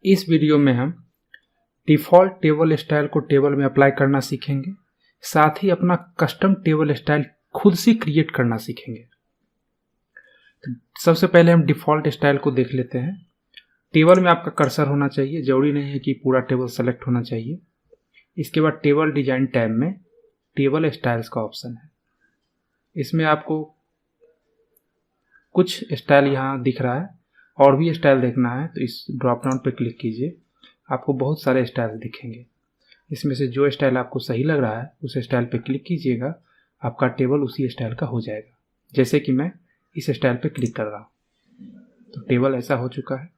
इस वीडियो में हम डिफ़ॉल्ट टेबल स्टाइल को टेबल में अप्लाई करना सीखेंगे, साथ ही अपना कस्टम टेबल स्टाइल खुद से क्रिएट करना सीखेंगे। तो सबसे पहले हम डिफ़ॉल्ट स्टाइल को देख लेते हैं। टेबल में आपका कर्सर होना चाहिए, जरूरी नहीं है कि पूरा टेबल सेलेक्ट होना चाहिए। इसके बाद टेबल डिजाइन टैब में टेबल स्टाइल्स का ऑप्शन है। इसमें आपको कुछ स्टाइल यहाँ दिख रहा है, और भी स्टाइल देखना है तो इस ड्रॉप डाउन पर क्लिक कीजिए। आपको बहुत सारे स्टाइल दिखेंगे, इसमें से जो स्टाइल आपको सही लग रहा है उस स्टाइल पे क्लिक कीजिएगा। आपका टेबल उसी स्टाइल का हो जाएगा। जैसे कि मैं इस स्टाइल पे क्लिक कर रहा हूँ तो टेबल ऐसा हो चुका है।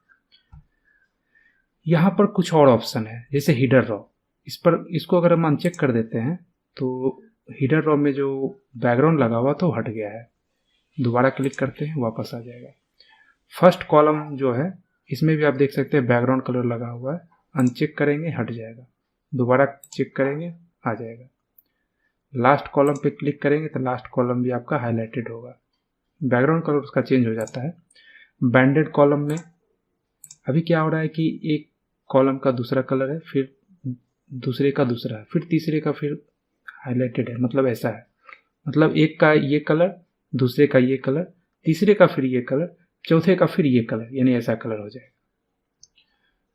यहाँ पर कुछ और ऑप्शन है, जैसे हिडर रॉ। इसको अगर हम अनचेक कर देते हैं तो हिडर रॉ में जो बैकग्राउंड लगा हुआ तो हट गया है। दोबारा क्लिक करते हैं, वापस आ जाएगा। फर्स्ट कॉलम जो है इसमें भी आप देख सकते हैं बैकग्राउंड कलर लगा हुआ है। अनचेक करेंगे, हट जाएगा। दोबारा चेक करेंगे, आ जाएगा। लास्ट कॉलम पे क्लिक करेंगे तो लास्ट कॉलम भी आपका हाईलाइटेड होगा, बैकग्राउंड कलर उसका चेंज हो जाता है। बैंडेड कॉलम में अभी क्या हो रहा है कि एक कॉलम का दूसरा कलर है, फिर दूसरे का दूसरा है, फिर तीसरे का फिर हाईलाइटेड है। मतलब ऐसा है, मतलब एक का ये कलर, दूसरे का ये कलर, तीसरे का फिर ये कलर, चौथे का फिर ये कलर, यानी ऐसा कलर हो जाएगा।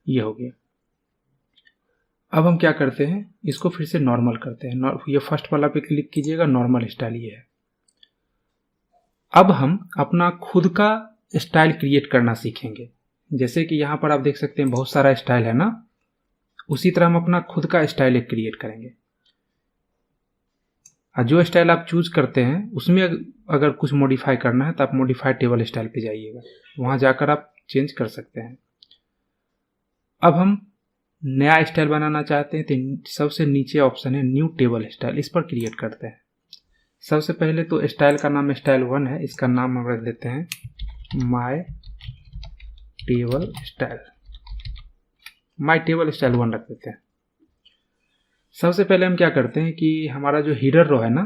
ये हो गया। अब हम क्या करते हैं, इसको फिर से नॉर्मल करते हैं। ये फर्स्ट वाला पे क्लिक कीजिएगा, नॉर्मल स्टाइल ये है। अब हम अपना खुद का स्टाइल क्रिएट करना सीखेंगे। जैसे कि यहाँ पर आप देख सकते हैं बहुत सारा स्टाइल है ना, उसी तरह हम अपना खुद का स्टाइल एक क्रिएट करेंगे। और जो स्टाइल आप चूज करते हैं उसमें अगर कुछ मॉडिफाई करना है तो आप मॉडिफाई टेबल स्टाइल पे जाइएगा, वहाँ जाकर आप चेंज कर सकते हैं। अब हम नया स्टाइल बनाना चाहते हैं तो सबसे नीचे ऑप्शन है न्यू टेबल स्टाइल, इस पर क्रिएट करते हैं। सबसे पहले तो स्टाइल का नाम स्टाइल 1 है, इसका नाम हम रख देते हैं my table style. My table style 1 रख देते हैं। सबसे पहले हम क्या करते हैं कि हमारा जो हिडर रो है ना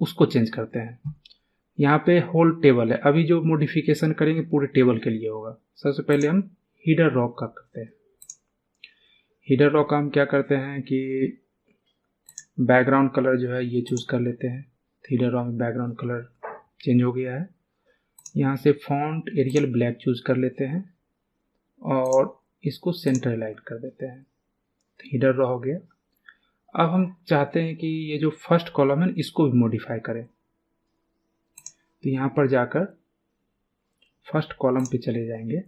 उसको चेंज करते हैं। यहाँ पे होल टेबल है, अभी जो मॉडिफिकेशन करेंगे पूरे टेबल के लिए होगा। सबसे पहले हम हिडर रो का करते हैं। हिडर रो का हम क्या करते हैं कि बैकग्राउंड कलर जो है ये चूज कर लेते हैं। हिडर रो में बैकग्राउंड कलर चेंज हो गया है। यहाँ से फॉन्ट एरियल ब्लैक चूज कर लेते हैं और इसको सेंटर लाइट कर देते हैं। हिडर रो हो गया। अब हम चाहते हैं कि ये जो फर्स्ट कॉलम है इसको भी मॉडिफाई करें, तो यहाँ पर जाकर फर्स्ट कॉलम पे चले जाएंगे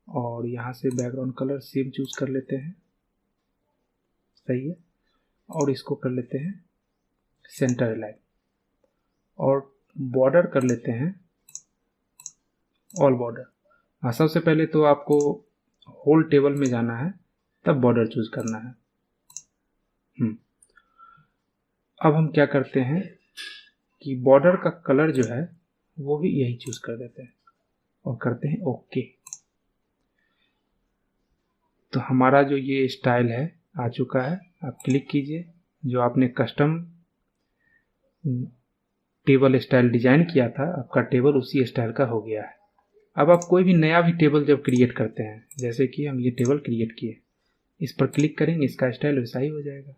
और यहाँ से बैकग्राउंड कलर सेम चूज कर लेते हैं। सही है। और इसको कर लेते हैं सेंटर लाइन और बॉर्डर कर लेते हैं ऑल बॉर्डर। सबसे पहले तो आपको होल टेबल में जाना है, तब बॉर्डर चूज करना है। अब हम क्या करते हैं कि बॉर्डर का कलर जो है वो भी यही चूज कर देते हैं और करते हैं ओके। तो हमारा जो ये स्टाइल है आ चुका है। आप क्लिक कीजिए, जो आपने कस्टम टेबल स्टाइल डिजाइन किया था आपका टेबल उसी स्टाइल का हो गया है। अब आप कोई भी नया भी टेबल जब क्रिएट करते हैं, जैसे कि हम ये टेबल क्रिएट किए, इस पर क्लिक करेंगे, इसका स्टाइल वैसा ही हो जाएगा।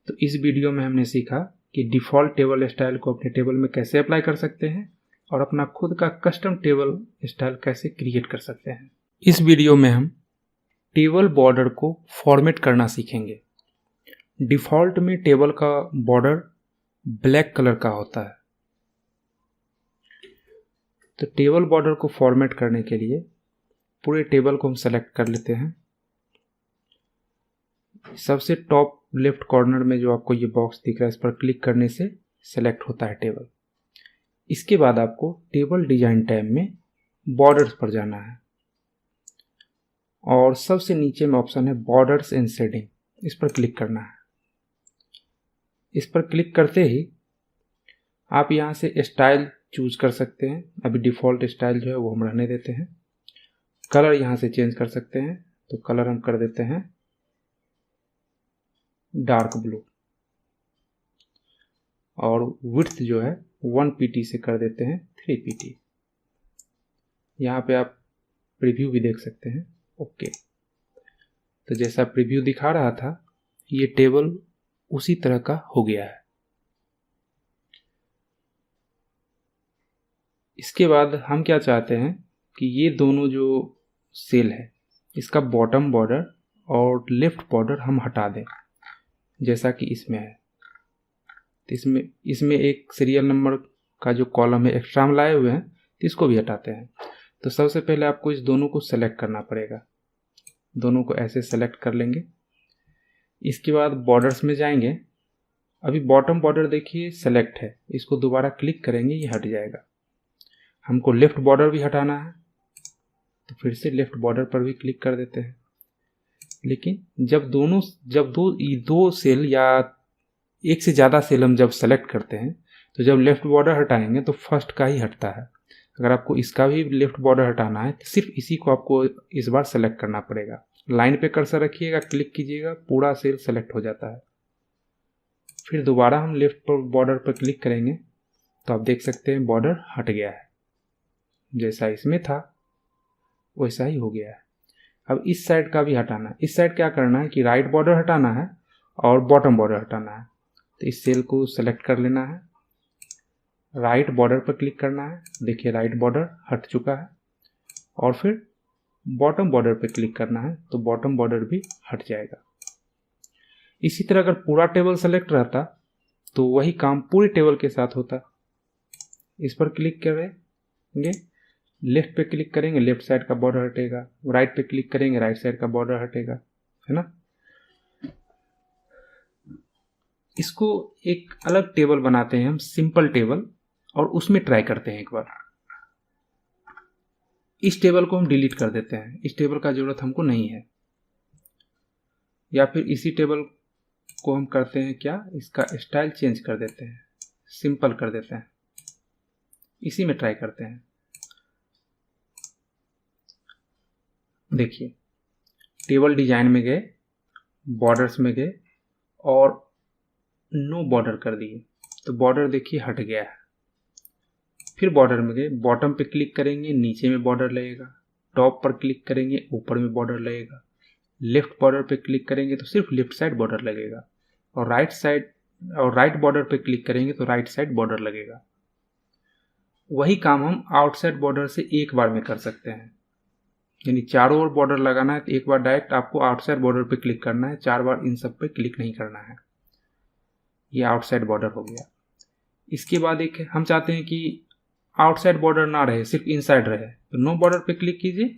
तो इस वीडियो में हमने सीखा कि डिफ़ॉल्ट टेबल स्टाइल को अपने टेबल में कैसे अप्लाई कर सकते हैं और अपना खुद का कस्टम टेबल स्टाइल कैसे क्रिएट कर सकते हैं। इस वीडियो में हम टेबल बॉर्डर को फॉर्मेट करना सीखेंगे। डिफ़ॉल्ट में टेबल का बॉर्डर ब्लैक कलर का होता है, तो टेबल बॉर्डर को फॉर्मेट करने के लिए पूरे टेबल को हम सेलेक्ट कर लेते हैं। सबसे टॉप लेफ्ट कॉर्नर में जो आपको ये बॉक्स दिख रहा है, इस पर क्लिक करने से सेलेक्ट होता है टेबल। इसके बाद आपको टेबल डिजाइन टैब में बॉर्डर्स पर जाना है और सबसे नीचे में ऑप्शन है बॉर्डर्स एंड शेडिंग, इस पर क्लिक करना है। इस पर क्लिक करते ही आप यहाँ से स्टाइल चूज कर सकते हैं। अभी डिफ़ॉल्ट स्टाइल जो है वो हम रहने देते हैं। कलर यहाँ से चेंज कर सकते हैं, तो कलर हम कर देते हैं डार्क ब्लू और विड्थ जो है 1 pt से कर देते हैं 3 pt। यहाँ पे आप प्रीव्यू भी देख सकते हैं। ओके। तो जैसा प्रीव्यू दिखा रहा था ये टेबल उसी तरह का हो गया है। इसके बाद हम क्या चाहते हैं कि ये दोनों जो सेल है इसका बॉटम बॉर्डर और लेफ्ट बॉर्डर हम हटा दें जैसा कि इसमें है। तो इसमें एक सीरियल नंबर का जो कॉलम है एक्स्ट्रा हम लाए हुए हैं तो इसको भी हटाते हैं। तो सबसे पहले आपको इस दोनों को सेलेक्ट करना पड़ेगा। दोनों को ऐसे सेलेक्ट कर लेंगे। इसके बाद बॉर्डर्स में जाएंगे। अभी बॉटम बॉर्डर देखिए सेलेक्ट है, इसको दोबारा क्लिक करेंगे ये हट जाएगा। हमको लेफ्ट बॉर्डर भी हटाना है तो फिर से लेफ्ट बॉर्डर पर भी क्लिक कर देते हैं। लेकिन जब दो सेल या एक से ज़्यादा सेल हम जब सेलेक्ट करते हैं तो जब लेफ्ट बॉर्डर हटाएंगे तो फर्स्ट का ही हटता है। अगर आपको इसका भी लेफ्ट बॉर्डर हटाना है तो सिर्फ इसी को आपको इस बार सेलेक्ट करना पड़ेगा। लाइन पे कर्सर रखिएगा, क्लिक कीजिएगा, पूरा सेल सेलेक्ट हो जाता है। फिर दोबारा हम लेफ्ट बॉर्डर पर क्लिक करेंगे तो आप देख सकते हैं बॉर्डर हट गया है। जैसा इसमें था वैसा ही हो गया है। अब इस साइड का भी हटाना है। इस साइड क्या करना है कि राइट बॉर्डर हटाना है और बॉटम बॉर्डर हटाना है। तो इस सेल को सेलेक्ट कर लेना है, राइट बॉर्डर पर क्लिक करना है। देखिए राइट बॉर्डर हट चुका है। और फिर बॉटम बॉर्डर पर क्लिक करना है तो बॉटम बॉर्डर भी हट जाएगा। इसी तरह अगर पूरा टेबल सेलेक्ट रहता तो वही काम पूरी टेबल के साथ होता। इस पर क्लिक करेंगे, लेफ्ट पे क्लिक करेंगे, लेफ्ट साइड का बॉर्डर हटेगा। राइट पे क्लिक करेंगे, राइट साइड का बॉर्डर हटेगा, है ना। इसको एक अलग टेबल बनाते हैं हम, सिंपल टेबल, और उसमें ट्राई करते हैं एक बार। इस टेबल को हम डिलीट कर देते हैं, इस टेबल का जरूरत हमको नहीं है। या फिर इसी टेबल को हम करते हैं क्या, इसका स्टाइल चेंज कर देते हैं, सिंपल कर देते हैं। इसी में ट्राई करते हैं। देखिए टेबल डिजाइन में गए, बॉर्डर्स में गए और नो बॉर्डर कर दिए तो बॉर्डर देखिए हट गया है। फिर बॉर्डर में गए, बॉटम पे क्लिक करेंगे नीचे में बॉर्डर लगेगा, टॉप पर क्लिक करेंगे ऊपर में बॉर्डर लगेगा, लेफ्ट बॉर्डर पे क्लिक करेंगे तो सिर्फ लेफ्ट साइड बॉर्डर लगेगा, और राइट बॉर्डर पे क्लिक करेंगे तो राइट साइड बॉर्डर लगेगा। वही काम हम आउटसाइड बॉर्डर से एक बार में कर सकते हैं। यानी चारों ओर बॉर्डर लगाना है तो एक बार डायरेक्ट आपको आउटसाइड बॉर्डर पे क्लिक करना है, 4 बार इन सब पे क्लिक नहीं करना है। ये आउटसाइड बॉर्डर हो गया। इसके बाद एक हम चाहते हैं कि आउटसाइड बॉर्डर ना रहे, सिर्फ इनसाइड रहे, तो नो बॉर्डर पे क्लिक कीजिए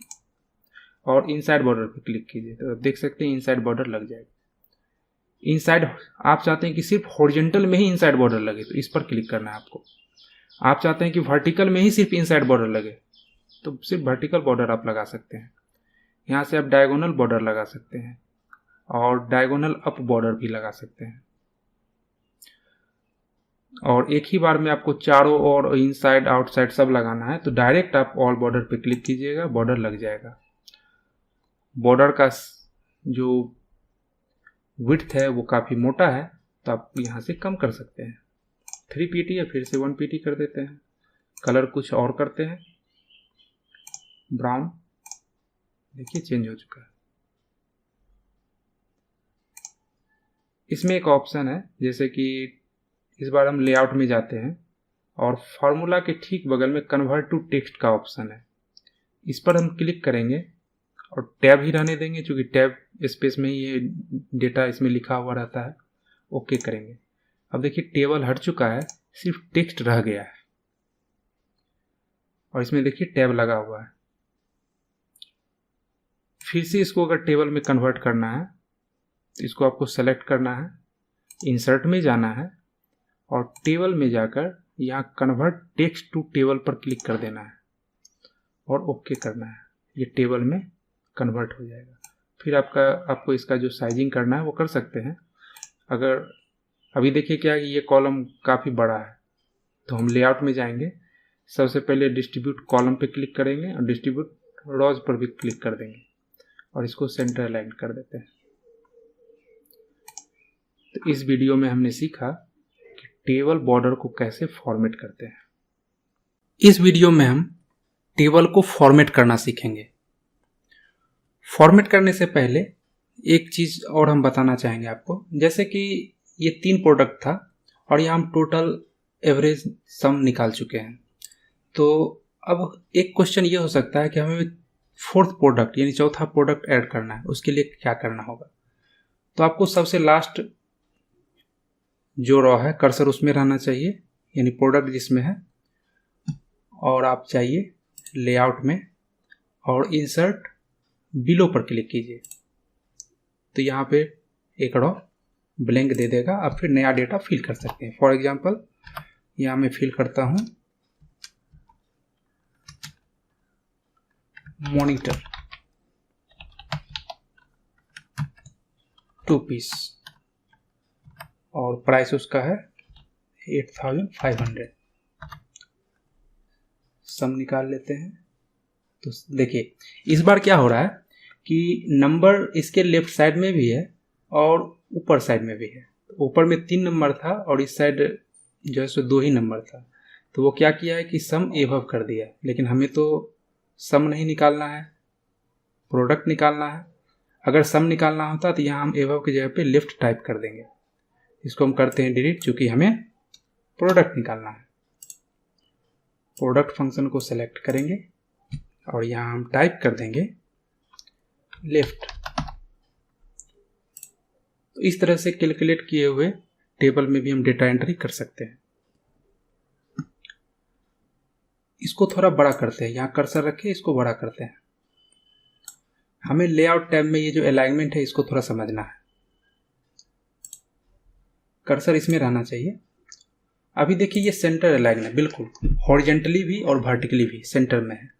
और इनसाइड बॉर्डर पे क्लिक कीजिए तो आप देख सकते हैं इनसाइड बॉर्डर लग जाएगा। इनसाइड आप चाहते हैं कि सिर्फ हॉरिजॉन्टल में ही इनसाइड बॉर्डर लगे तो इस पर क्लिक करना है आपको। आप चाहते हैं कि वर्टिकल में ही सिर्फ इनसाइड बॉर्डर लगे तो सिर्फ वर्टिकल बॉर्डर आप लगा सकते हैं। यहाँ से आप डायगोनल बॉर्डर लगा सकते हैं और डायगोनल अप बॉर्डर भी लगा सकते हैं। और एक ही बार में आपको चारों ओर इनसाइड आउटसाइड सब लगाना है तो डायरेक्ट आप ऑल बॉर्डर पे क्लिक कीजिएगा, बॉर्डर लग जाएगा। बॉर्डर का जो विड्थ है वो काफ़ी मोटा है तो आप यहाँ से कम कर सकते हैं। 3 pt या फिर से 1 pt कर देते हैं। कलर कुछ और करते हैं, ब्राउन, देखिए चेंज हो चुका है। इसमें एक ऑप्शन है, जैसे कि इस बार हम लेआउट में जाते हैं और फार्मूला के ठीक बगल में कन्वर्ट टू टेक्स्ट का ऑप्शन है। इस पर हम क्लिक करेंगे और टैब ही रहने देंगे क्योंकि टैब स्पेस में ही ये डेटा इसमें लिखा हुआ रहता है। ओके करेंगे। अब देखिए टेबल हट चुका है, सिर्फ टेक्स्ट रह गया है और इसमें देखिए टैब लगा हुआ है। फिर से इसको अगर टेबल में कन्वर्ट करना है तो इसको आपको सेलेक्ट करना है, इंसर्ट में जाना है और टेबल में जाकर यहाँ कन्वर्ट टेक्स्ट टू टेबल पर क्लिक कर देना है और ओके करना है। ये टेबल में कन्वर्ट हो जाएगा। फिर आपको इसका जो साइजिंग करना है वो कर सकते हैं। अगर अभी देखिए क्या है, ये कॉलम काफ़ी बड़ा है तो हम लेआउट में जाएंगे। सबसे पहले डिस्ट्रीब्यूट कॉलम पे क्लिक करेंगे और डिस्ट्रीब्यूट रॉज पर भी क्लिक कर देंगे और इसको सेंटर अलाइन कर देते हैं। तो इस वीडियो में हमने सीखा कि टेबल बॉर्डर को कैसे फॉर्मेट करते हैं। इस वीडियो में हम टेबल को फॉर्मेट करना सीखेंगे। फॉर्मेट करने से पहले एक चीज़ और हम बताना चाहेंगे आपको, जैसे कि ये 3 प्रोडक्ट था और यहाँ हम टोटल एवरेज सम निकाल चुके हैं। तो अब एक क्वेश्चन ये हो सकता है कि हमें 4th प्रोडक्ट यानी चौथा प्रोडक्ट ऐड करना है, उसके लिए क्या करना होगा। तो आपको सबसे लास्ट जो रॉ है कर्सर उसमें रहना चाहिए, यानी प्रोडक्ट जिसमें है, और आप चाहिए लेआउट में और इंसर्ट बिलो पर क्लिक कीजिए। तो यहाँ पे एक रॉ ब्लैंक दे देगा, आप फिर नया डेटा फिल कर सकते हैं। फॉर एग्जांपल यहाँ मैं फिल करता हूँ मॉनिटर 2 पीस और प्राइस उसका है 8500। सम निकाल लेते हैं। तो देखिए इस बार क्या हो रहा है कि नंबर इसके लेफ्ट साइड में भी है और ऊपर साइड में भी है। ऊपर में 3 नंबर था और इस साइड जो है सो 2 ही नंबर था। तो वो क्या किया है कि सम एबव कर दिया, लेकिन हमें तो सम नहीं निकालना है, प्रोडक्ट निकालना है। अगर सम निकालना होता तो यहाँ हम एबव की जगह पे लेफ्ट टाइप कर देंगे। इसको हम करते हैं डिलीट, चूँकि हमें प्रोडक्ट निकालना है। प्रोडक्ट फंक्शन को सेलेक्ट करेंगे और यहाँ हम टाइप कर देंगे लेफ्ट। तो इस तरह से कैलकुलेट किए हुए टेबल में भी हम डेटा एंट्री कर सकते हैं। इसको थोड़ा बड़ा करते हैं, यहाँ कर्सर रखे इसको बड़ा करते हैं। हमें लेआउट टैब में ये जो अलाइनमेंट है इसको थोड़ा समझना है। कर्सर इसमें रहना चाहिए। अभी देखिए ये सेंटर अलाइन है, बिल्कुल हॉरिजेंटली भी और वर्टिकली भी सेंटर में है।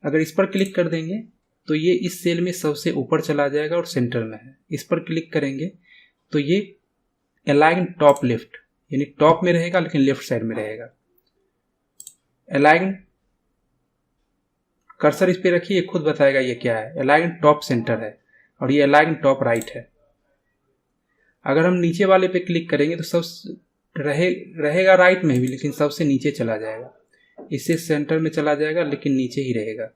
अगर इस पर क्लिक कर देंगे तो ये इस सेल में सबसे ऊपर चला जाएगा और सेंटर में है। इस पर क्लिक करेंगे तो ये अलाइन टॉप लेफ्ट, यानी टॉप में रहेगा लेकिन लेफ्ट साइड में रहेगा। अलाइन कर्सर इस पे रखिए, खुद बताएगा ये क्या है। अलाइन टॉप सेंटर है और ये अलाइन टॉप राइट है। अगर हम नीचे वाले पे क्लिक करेंगे तो सब रहेगा राइट में भी, लेकिन सबसे नीचे चला जाएगा। इससे सेंटर में चला जाएगा लेकिन नीचे ही रहेगा।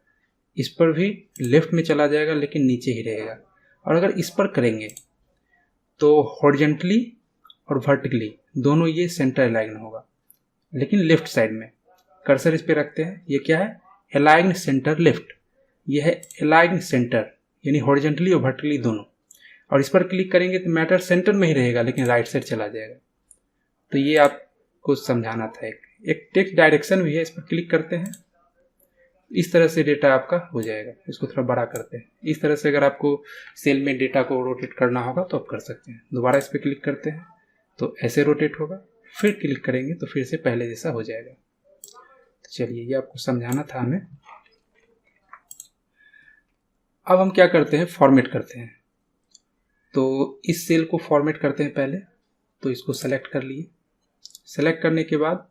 इस पर भी लेफ्ट में चला जाएगा लेकिन नीचे ही रहेगा। और अगर इस पर करेंगे तो हॉरिजेंटली और वर्टिकली दोनों ये सेंटर अलाइन होगा, लेकिन लेफ्ट साइड में। कर्सर इस पे रखते हैं, ये क्या है, अलाइन सेंटर लेफ्ट। ये है अलाइन सेंटर, यानी हॉरिजेंटली और वर्टिकली दोनों। और इस पर क्लिक करेंगे तो मैटर सेंटर में ही रहेगा लेकिन राइट साइड चला जाएगा। तो ये आपको समझाना था। एक टेक्स्ट डायरेक्शन भी है, इस पर क्लिक करते हैं, इस तरह से डेटा आपका हो जाएगा। इसको थोड़ा बड़ा करते हैं। इस तरह से अगर आपको सेल में डेटा को रोटेट करना होगा तो आप कर सकते हैं। दोबारा इस पर क्लिक करते हैं तो ऐसे रोटेट होगा, फिर क्लिक करेंगे तो फिर से पहले जैसा हो जाएगा। तो चलिए ये आपको समझाना था हमें। अब हम क्या करते हैं, फॉर्मेट करते हैं। तो इस सेल को फॉर्मेट करते हैं पहले। तो इसको सेलेक्ट कर लिए। सेलेक्ट करने के बाद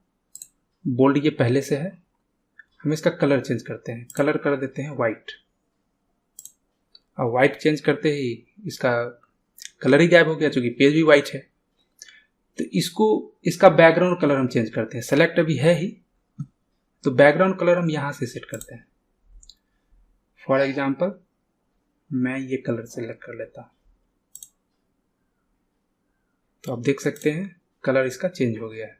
बोल्ड ये पहले से है, हम इसका कलर चेंज करते हैं। कलर कर देते हैं वाइट। और वाइट चेंज करते ही इसका कलर ही गायब हो गया, चूंकि पेज भी वाइट है। तो इसका बैकग्राउंड कलर हम चेंज करते हैं। सेलेक्ट अभी है ही, तो बैकग्राउंड कलर हम यहां से सेट करते हैं। फॉर एग्जाम्पल मैं ये कलर सेलेक्ट कर लेता हूं, तो आप देख सकते हैं कलर इसका चेंज हो गया है।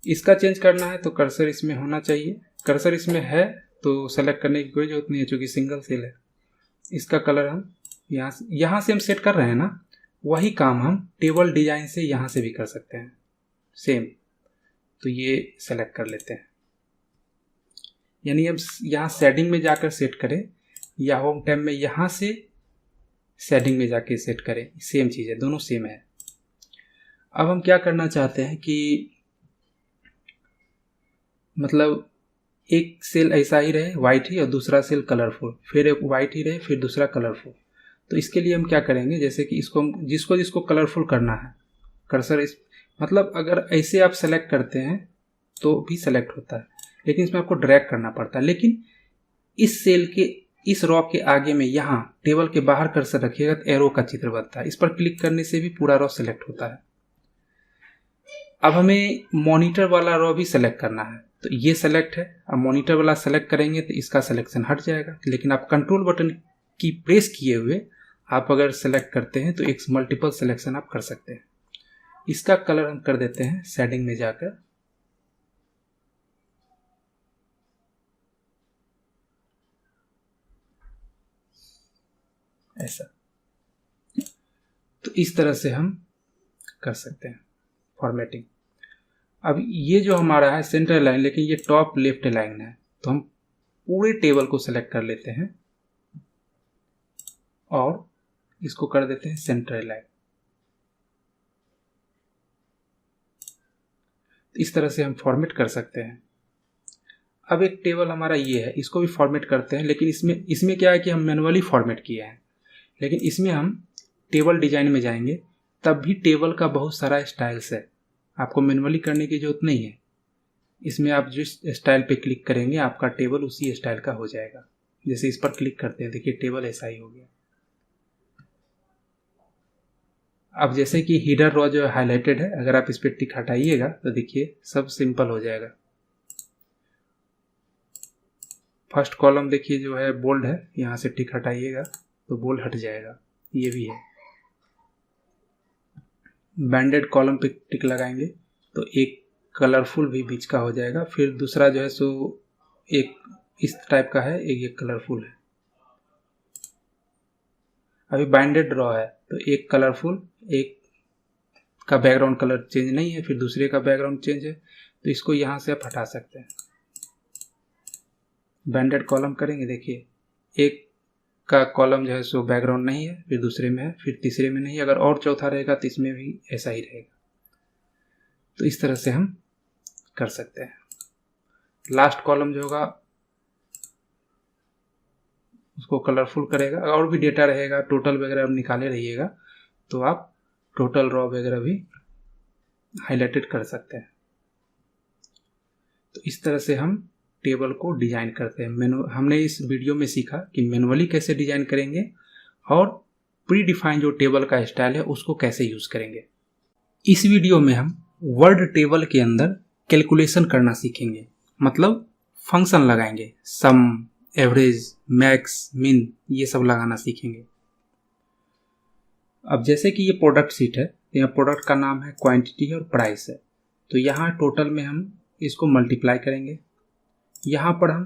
इसका चेंज करना है तो कर्सर इसमें होना चाहिए। कर्सर इसमें है तो सेलेक्ट करने की कोई जरूरत नहीं है, चूंकि सिंगल सेल है। इसका कलर हम यहाँ से हम सेट कर रहे हैं ना, वही काम हम टेबल डिजाइन से यहाँ से भी कर सकते हैं सेम। तो ये सेलेक्ट कर लेते हैं, यानी अब यहाँ सेटिंग में जाकर सेट करें या होम टैब में यहाँ से सेटिंग में जाके सेट करें, सेम चीज़ है, दोनों सेम है। अब हम क्या करना चाहते हैं कि मतलब एक सेल ऐसा ही रहे वाइट ही और दूसरा सेल कलरफुल, फिर एक वाइट ही रहे फिर दूसरा कलरफुल। तो इसके लिए हम क्या करेंगे, जैसे कि इसको जिसको जिसको कलरफुल करना है कर्सर मतलब अगर ऐसे आप सेलेक्ट करते हैं तो भी सेलेक्ट होता है, लेकिन इसमें आपको ड्रैग करना पड़ता है। लेकिन इस सेल के इस रॉ के आगे में यहाँ टेबल के बाहर कर्सर रखिएगा तो एरो का चित्र बनता है। इस पर क्लिक करने से भी पूरा रॉ सेलेक्ट होता है। अब हमें मॉनिटर वाला रॉ भी सेलेक्ट करना है, तो ये सेलेक्ट है। अब मॉनिटर वाला सेलेक्ट करेंगे तो इसका सिलेक्शन हट जाएगा, लेकिन आप कंट्रोल बटन की प्रेस किए हुए आप अगर सेलेक्ट करते हैं तो एक मल्टीपल सिलेक्शन आप कर सकते हैं। इसका कलर हम कर देते हैं सेटिंग में जाकर, ऐसा। तो इस तरह से हम कर सकते हैं फॉर्मेटिंग। अब ये जो हमारा है सेंटर लाइन, लेकिन ये टॉप लेफ्ट लाइन है, तो हम पूरे टेबल को सेलेक्ट कर लेते हैं और इसको कर देते हैं सेंटर लाइन। इस तरह से हम फॉर्मेट कर सकते हैं। अब एक टेबल हमारा ये है, इसको भी फॉर्मेट करते हैं, लेकिन इसमें क्या है कि हम मैनुअली फॉर्मेट किए हैं, लेकिन इसमें हम टेबल डिजाइन में जाएंगे, तब भी टेबल का बहुत सारा स्टाइल्स है, आपको मैनुअली करने की जरूरत नहीं है। इसमें आप जिस स्टाइल पे क्लिक करेंगे आपका टेबल उसी स्टाइल का हो जाएगा। जैसे इस पर क्लिक करते हैं, देखिए टेबल ऐसा ही हो गया। अब जैसे कि हीडर रॉ जो हाईलाइटेड है, अगर आप इस पर टिक हटाइएगा तो देखिए सब सिंपल हो जाएगा। फर्स्ट कॉलम देखिए जो है बोल्ड है, यहाँ से टिक हटाइएगा तो बोल्ड हट जाएगा, ये भी है। बैंडेड कॉलम पे टिक लगाएंगे तो एक कलरफुल भी बीच का हो जाएगा, फिर दूसरा जो है सो एक इस टाइप का है, एक ये कलरफुल है। अभी बाइंडेड रॉ है तो एक कलरफुल, एक का बैकग्राउंड कलर चेंज नहीं है, फिर दूसरे का बैकग्राउंड चेंज है, तो इसको यहाँ से आप हटा सकते हैं। बैंडेड कॉलम करेंगे, देखिए एक का कॉलम जो है सो बैकग्राउंड नहीं है, फिर दूसरे में है, फिर तीसरे में नहीं, अगर और चौथा रहेगा तो इसमें भी ऐसा ही रहेगा। तो इस तरह से हम कर सकते हैं। लास्ट कॉलम जो होगा उसको कलरफुल करेगा, और भी डेटा रहेगा, टोटल वगैरह आप निकाले रहिएगा तो आप टोटल रॉ वगैरह भी हाईलाइटेड कर सकते हैं। तो इस तरह से हम टेबल को डिजाइन करते हैं। हमने इस वीडियो में सीखा कि मैनुअली कैसे डिजाइन करेंगे और प्री डिफाइन जो टेबल का स्टाइल है उसको कैसे यूज करेंगे। इस वीडियो में हम वर्ड टेबल के अंदर कैलकुलेशन करना सीखेंगे, मतलब फंक्शन लगाएंगे, सम, एवरेज, मैक्स, मिन, ये सब लगाना सीखेंगे। अब जैसे कि ये प्रोडक्ट शीट है, तो यहाँ प्रोडक्ट का नाम है, क्वांटिटी और प्राइस है, तो यहाँ टोटल में हम इसको मल्टीप्लाई करेंगे। यहाँ पर हम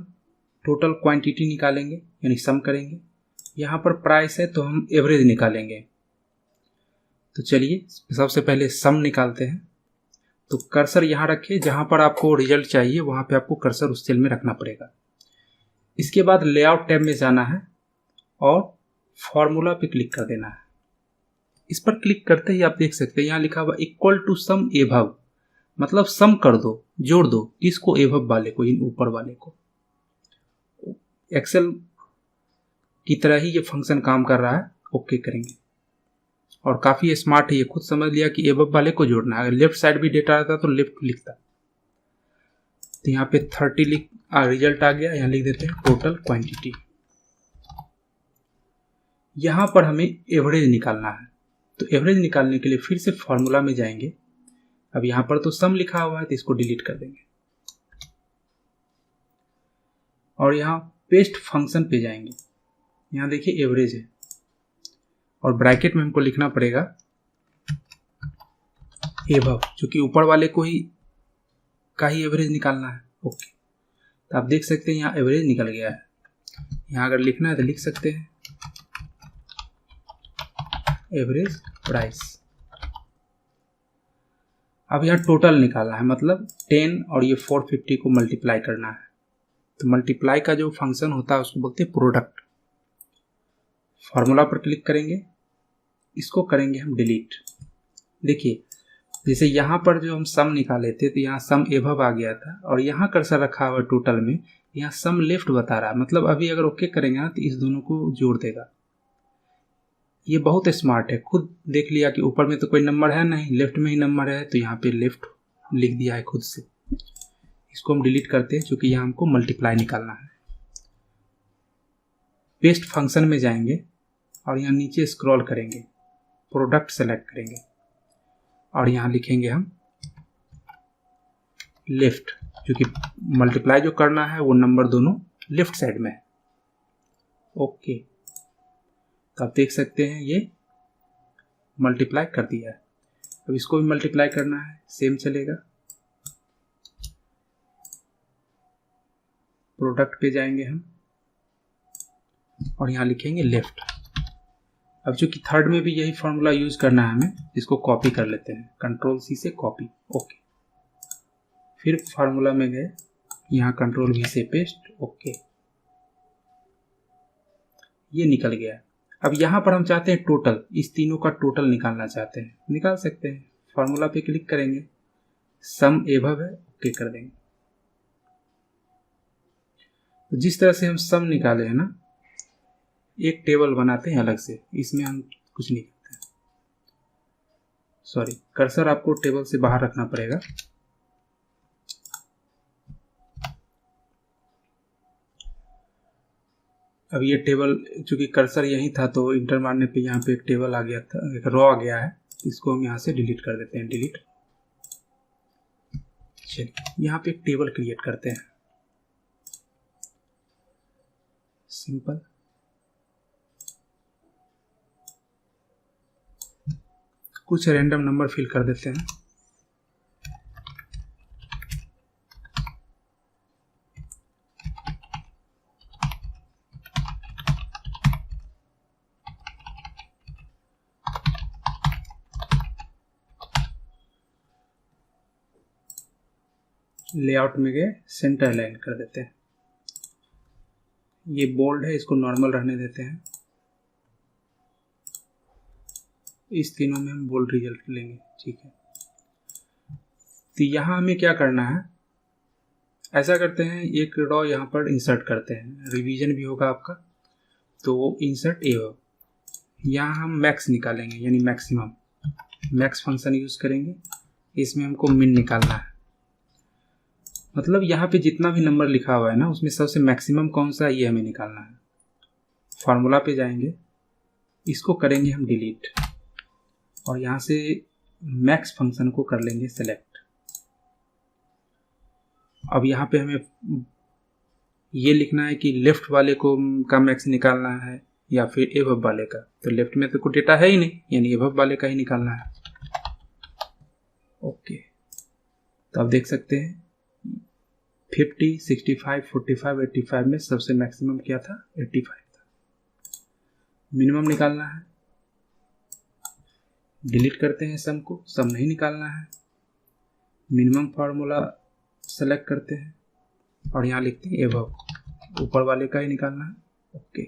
टोटल क्वांटिटी निकालेंगे यानी सम करेंगे, यहाँ पर प्राइस है तो हम एवरेज निकालेंगे। तो चलिए सबसे पहले सम निकालते हैं। तो कर्सर यहाँ रखिए, जहाँ पर आपको रिजल्ट चाहिए वहाँ पे आपको कर्सर उस सेल में रखना पड़ेगा। इसके बाद लेआउट टैब में जाना है और फॉर्मूला पे क्लिक कर देना है। इस पर क्लिक करते ही आप देख सकते हैं यहाँ लिखा हुआ इक्वल टू सम एभव, मतलब सम कर दो, जोड़ दो, किसको, एभव वाले को, इन ऊपर वाले को। एक्सेल की तरह ही ये फंक्शन काम कर रहा है। ओके करेंगे और काफी स्मार्ट है, ये खुद समझ लिया कि एभव वाले को जोड़ना है। अगर लेफ्ट साइड भी डेटा आता तो लेफ्ट लिखता। तो यहाँ पे 30 रिजल्ट आ गया, यहाँ लिख देते हैं टोटल क्वांटिटी। यहाँ पर हमें एवरेज निकालना है, तो एवरेज निकालने के लिए फिर से फॉर्मूला में जाएंगे। अब यहाँ पर तो सम लिखा हुआ है तो इसको डिलीट कर देंगे और यहाँ पेस्ट फंक्शन पे जाएंगे। यहाँ देखिए एवरेज है और ब्रैकेट में हमको लिखना पड़ेगा एभव, क्योंकि ऊपर वाले को ही का ही एवरेज निकालना है। ओके, तो आप देख सकते हैं यहाँ एवरेज निकल गया है। यहाँ अगर लिखना है तो लिख सकते हैं एवरेज प्राइस। अब यहाँ टोटल निकालना है, मतलब 10 और ये 450 को मल्टीप्लाई करना है। तो मल्टीप्लाई का जो फंक्शन होता है उसको बोलते हैं प्रोडक्ट। फॉर्मूला पर क्लिक करेंगे, इसको करेंगे हम डिलीट। देखिए जैसे यहाँ पर जो हम सम निकाले थे तो यहाँ सम एभव आ गया था और यहाँ कर्सर रखा हुआ टोटल में, यहाँ सम लेफ्ट बता रहा है, मतलब अभी अगर ओके करेंगे ना तो इस दोनों को जोड़ देगा। ये बहुत स्मार्ट है, खुद देख लिया कि ऊपर में तो कोई नंबर है नहीं, लेफ्ट में ही नंबर है, तो यहाँ पे लेफ्ट लिख दिया है खुद से। इसको हम डिलीट करते हैं क्योंकि यहाँ हमको मल्टीप्लाई निकालना है। पेस्ट फंक्शन में जाएंगे और यहाँ नीचे स्क्रॉल करेंगे, प्रोडक्ट सेलेक्ट करेंगे और यहाँ लिखेंगे हम लेफ्ट, क्योंकि मल्टीप्लाई जो करना है वो नंबर दोनों लेफ्ट साइड में है। ओके, तो तो आप देख सकते हैं ये मल्टीप्लाई कर दिया है। अब इसको भी मल्टीप्लाई करना है, सेम चलेगा। प्रोडक्ट पे जाएंगे हम और यहाँ लिखेंगे लेफ्ट। अब चूंकि थर्ड में भी यही फॉर्मूला यूज करना है हमें, इसको कॉपी कर लेते हैं, कंट्रोल सी से कॉपी। ओके, फिर फार्मूला में गए, यहाँ कंट्रोल वी से पेस्ट। ओके, ये निकल गया। अब यहाँ पर हम चाहते हैं टोटल, इस तीनों का टोटल निकालना चाहते हैं, निकाल सकते हैं। फार्मूला पे क्लिक करेंगे, सम एबव है, ओके कर देंगे। तो जिस तरह से हम सम निकाले हैं ना, एक टेबल बनाते हैं अलग से, इसमें हम कुछ नहीं करते हैं। सॉरी, कर्सर आपको टेबल से बाहर रखना पड़ेगा। अब ये टेबल, चूंकि कर्सर यहीं था तो इंटर मारने पे यहाँ पे एक टेबल आ गया था, एक रो आ गया है। इसको हम यहाँ से डिलीट कर देते हैं, डिलीट। चलिए, यहाँ पे एक टेबल क्रिएट करते हैं, सिंपल। कुछ रैंडम नंबर फिल कर देते हैं। लेआउट में गए, सेंटर अलाइन कर देते हैं। ये बोल्ड है, इसको नॉर्मल रहने देते हैं। इस तीनों में हम बोल्ड रिजल्ट लेंगे, ठीक है। तो यहाँ हमें क्या करना है, ऐसा करते हैं, एक रॉ यहाँ पर इंसर्ट करते हैं, रिवीजन भी होगा आपका। तो इंसर्ट एव, यहाँ हम मैक्स निकालेंगे, यानी मैक्सिमम। मैक्स फंक्शन यूज करेंगे, इसमें हमको मिन निकालना है। मतलब यहाँ पे जितना भी नंबर लिखा हुआ है ना, उसमें सबसे मैक्सिमम कौन सा है, ये हमें निकालना है। फार्मूला पे जाएंगे, इसको करेंगे हम डिलीट, और यहाँ से मैक्स फंक्शन को कर लेंगे सेलेक्ट। अब यहाँ पे हमें ये लिखना है कि लेफ्ट वाले को का मैक्स निकालना है या फिर एबव वाले का। तो लेफ्ट में तो कोई डेटा है ही नहीं, यानी एबव वाले का ही निकालना है। ओके, तो आप देख सकते हैं 50, 65, 45, 85 में सबसे मैक्सिमम क्या था, 85 था। मिनिमम निकालना है, डिलीट करते हैं सम को, सम नहीं निकालना है। मिनिमम फार्मूला सेलेक्ट करते हैं और यहाँ लिखते हैं एबव, ऊपर वाले का ही निकालना है। ओके,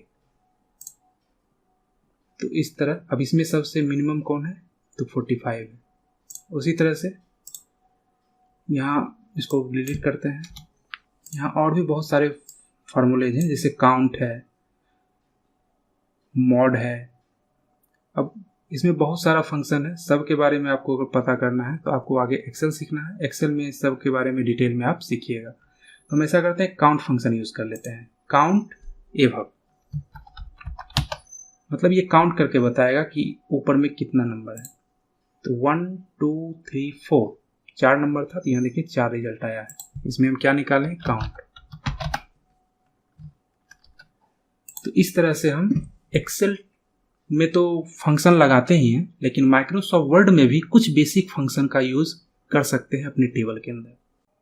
तो इस तरह। अब इसमें सबसे मिनिमम कौन है, तो 45 है। उसी तरह से यहाँ इसको डिलीट करते हैं। यहाँ और भी बहुत सारे फार्मूलेज हैं, जैसे काउंट है, मॉड है। अब इसमें बहुत सारा फंक्शन है, सब के बारे में आपको अगर पता करना है तो आपको आगे एक्सेल सीखना है। एक्सेल में सब के बारे में डिटेल में आप सीखिएगा। तो हम ऐसा करते हैं, काउंट फंक्शन यूज कर लेते हैं। काउंट एबव, मतलब ये काउंट करके बताएगा कि ऊपर में कितना नंबर है। तो 1 2 3 4, 4 नंबर था, तो यहाँ देखिए 4 रिजल्ट आया है। इसमें हम क्या निकालें, काउंट। तो इस तरह से हम एक्सेल में तो फंक्शन लगाते ही हैं, लेकिन माइक्रोसॉफ्ट वर्ड में भी कुछ बेसिक फंक्शन का यूज कर सकते हैं अपने टेबल के अंदर।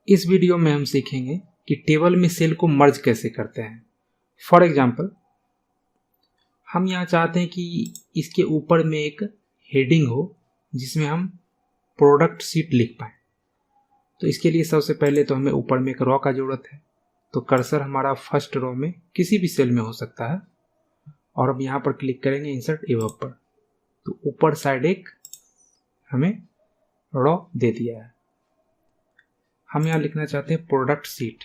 इस वीडियो में हम सीखेंगे कि टेबल में सेल को मर्ज कैसे करते हैं। फॉर एग्जाम्पल, हम यहाँ चाहते हैं कि इसके ऊपर में एक हेडिंग हो जिसमें हम प्रोडक्ट शीट लिख पाए। तो इसके लिए सबसे पहले तो हमें ऊपर में एक रो का जरूरत है। तो कर्सर हमारा फर्स्ट रो में किसी भी सेल में हो सकता है, और अब यहाँ पर क्लिक करेंगे इंसर्ट एबव पर। तो ऊपर साइड एक हमें रो दे दिया है। हम यहाँ लिखना चाहते हैं प्रोडक्ट शीट।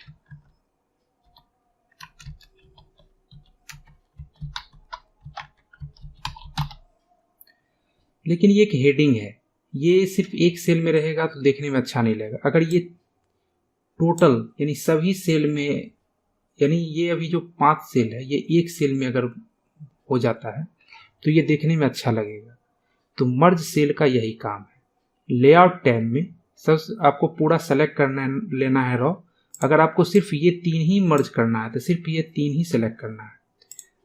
लेकिन ये एक हेडिंग है, ये सिर्फ एक सेल में रहेगा तो देखने में अच्छा नहीं लगेगा। अगर ये टोटल यानी सभी सेल में, यानी ये अभी जो 5 सेल है, ये एक सेल में अगर हो जाता है तो ये देखने में अच्छा लगेगा। तो मर्ज सेल का यही काम है। लेआउट टैब में सब आपको पूरा सेलेक्ट करना है, लेना है रो। अगर आपको सिर्फ ये 3 ही मर्ज करना है तो सिर्फ ये 3 ही सेलेक्ट करना है।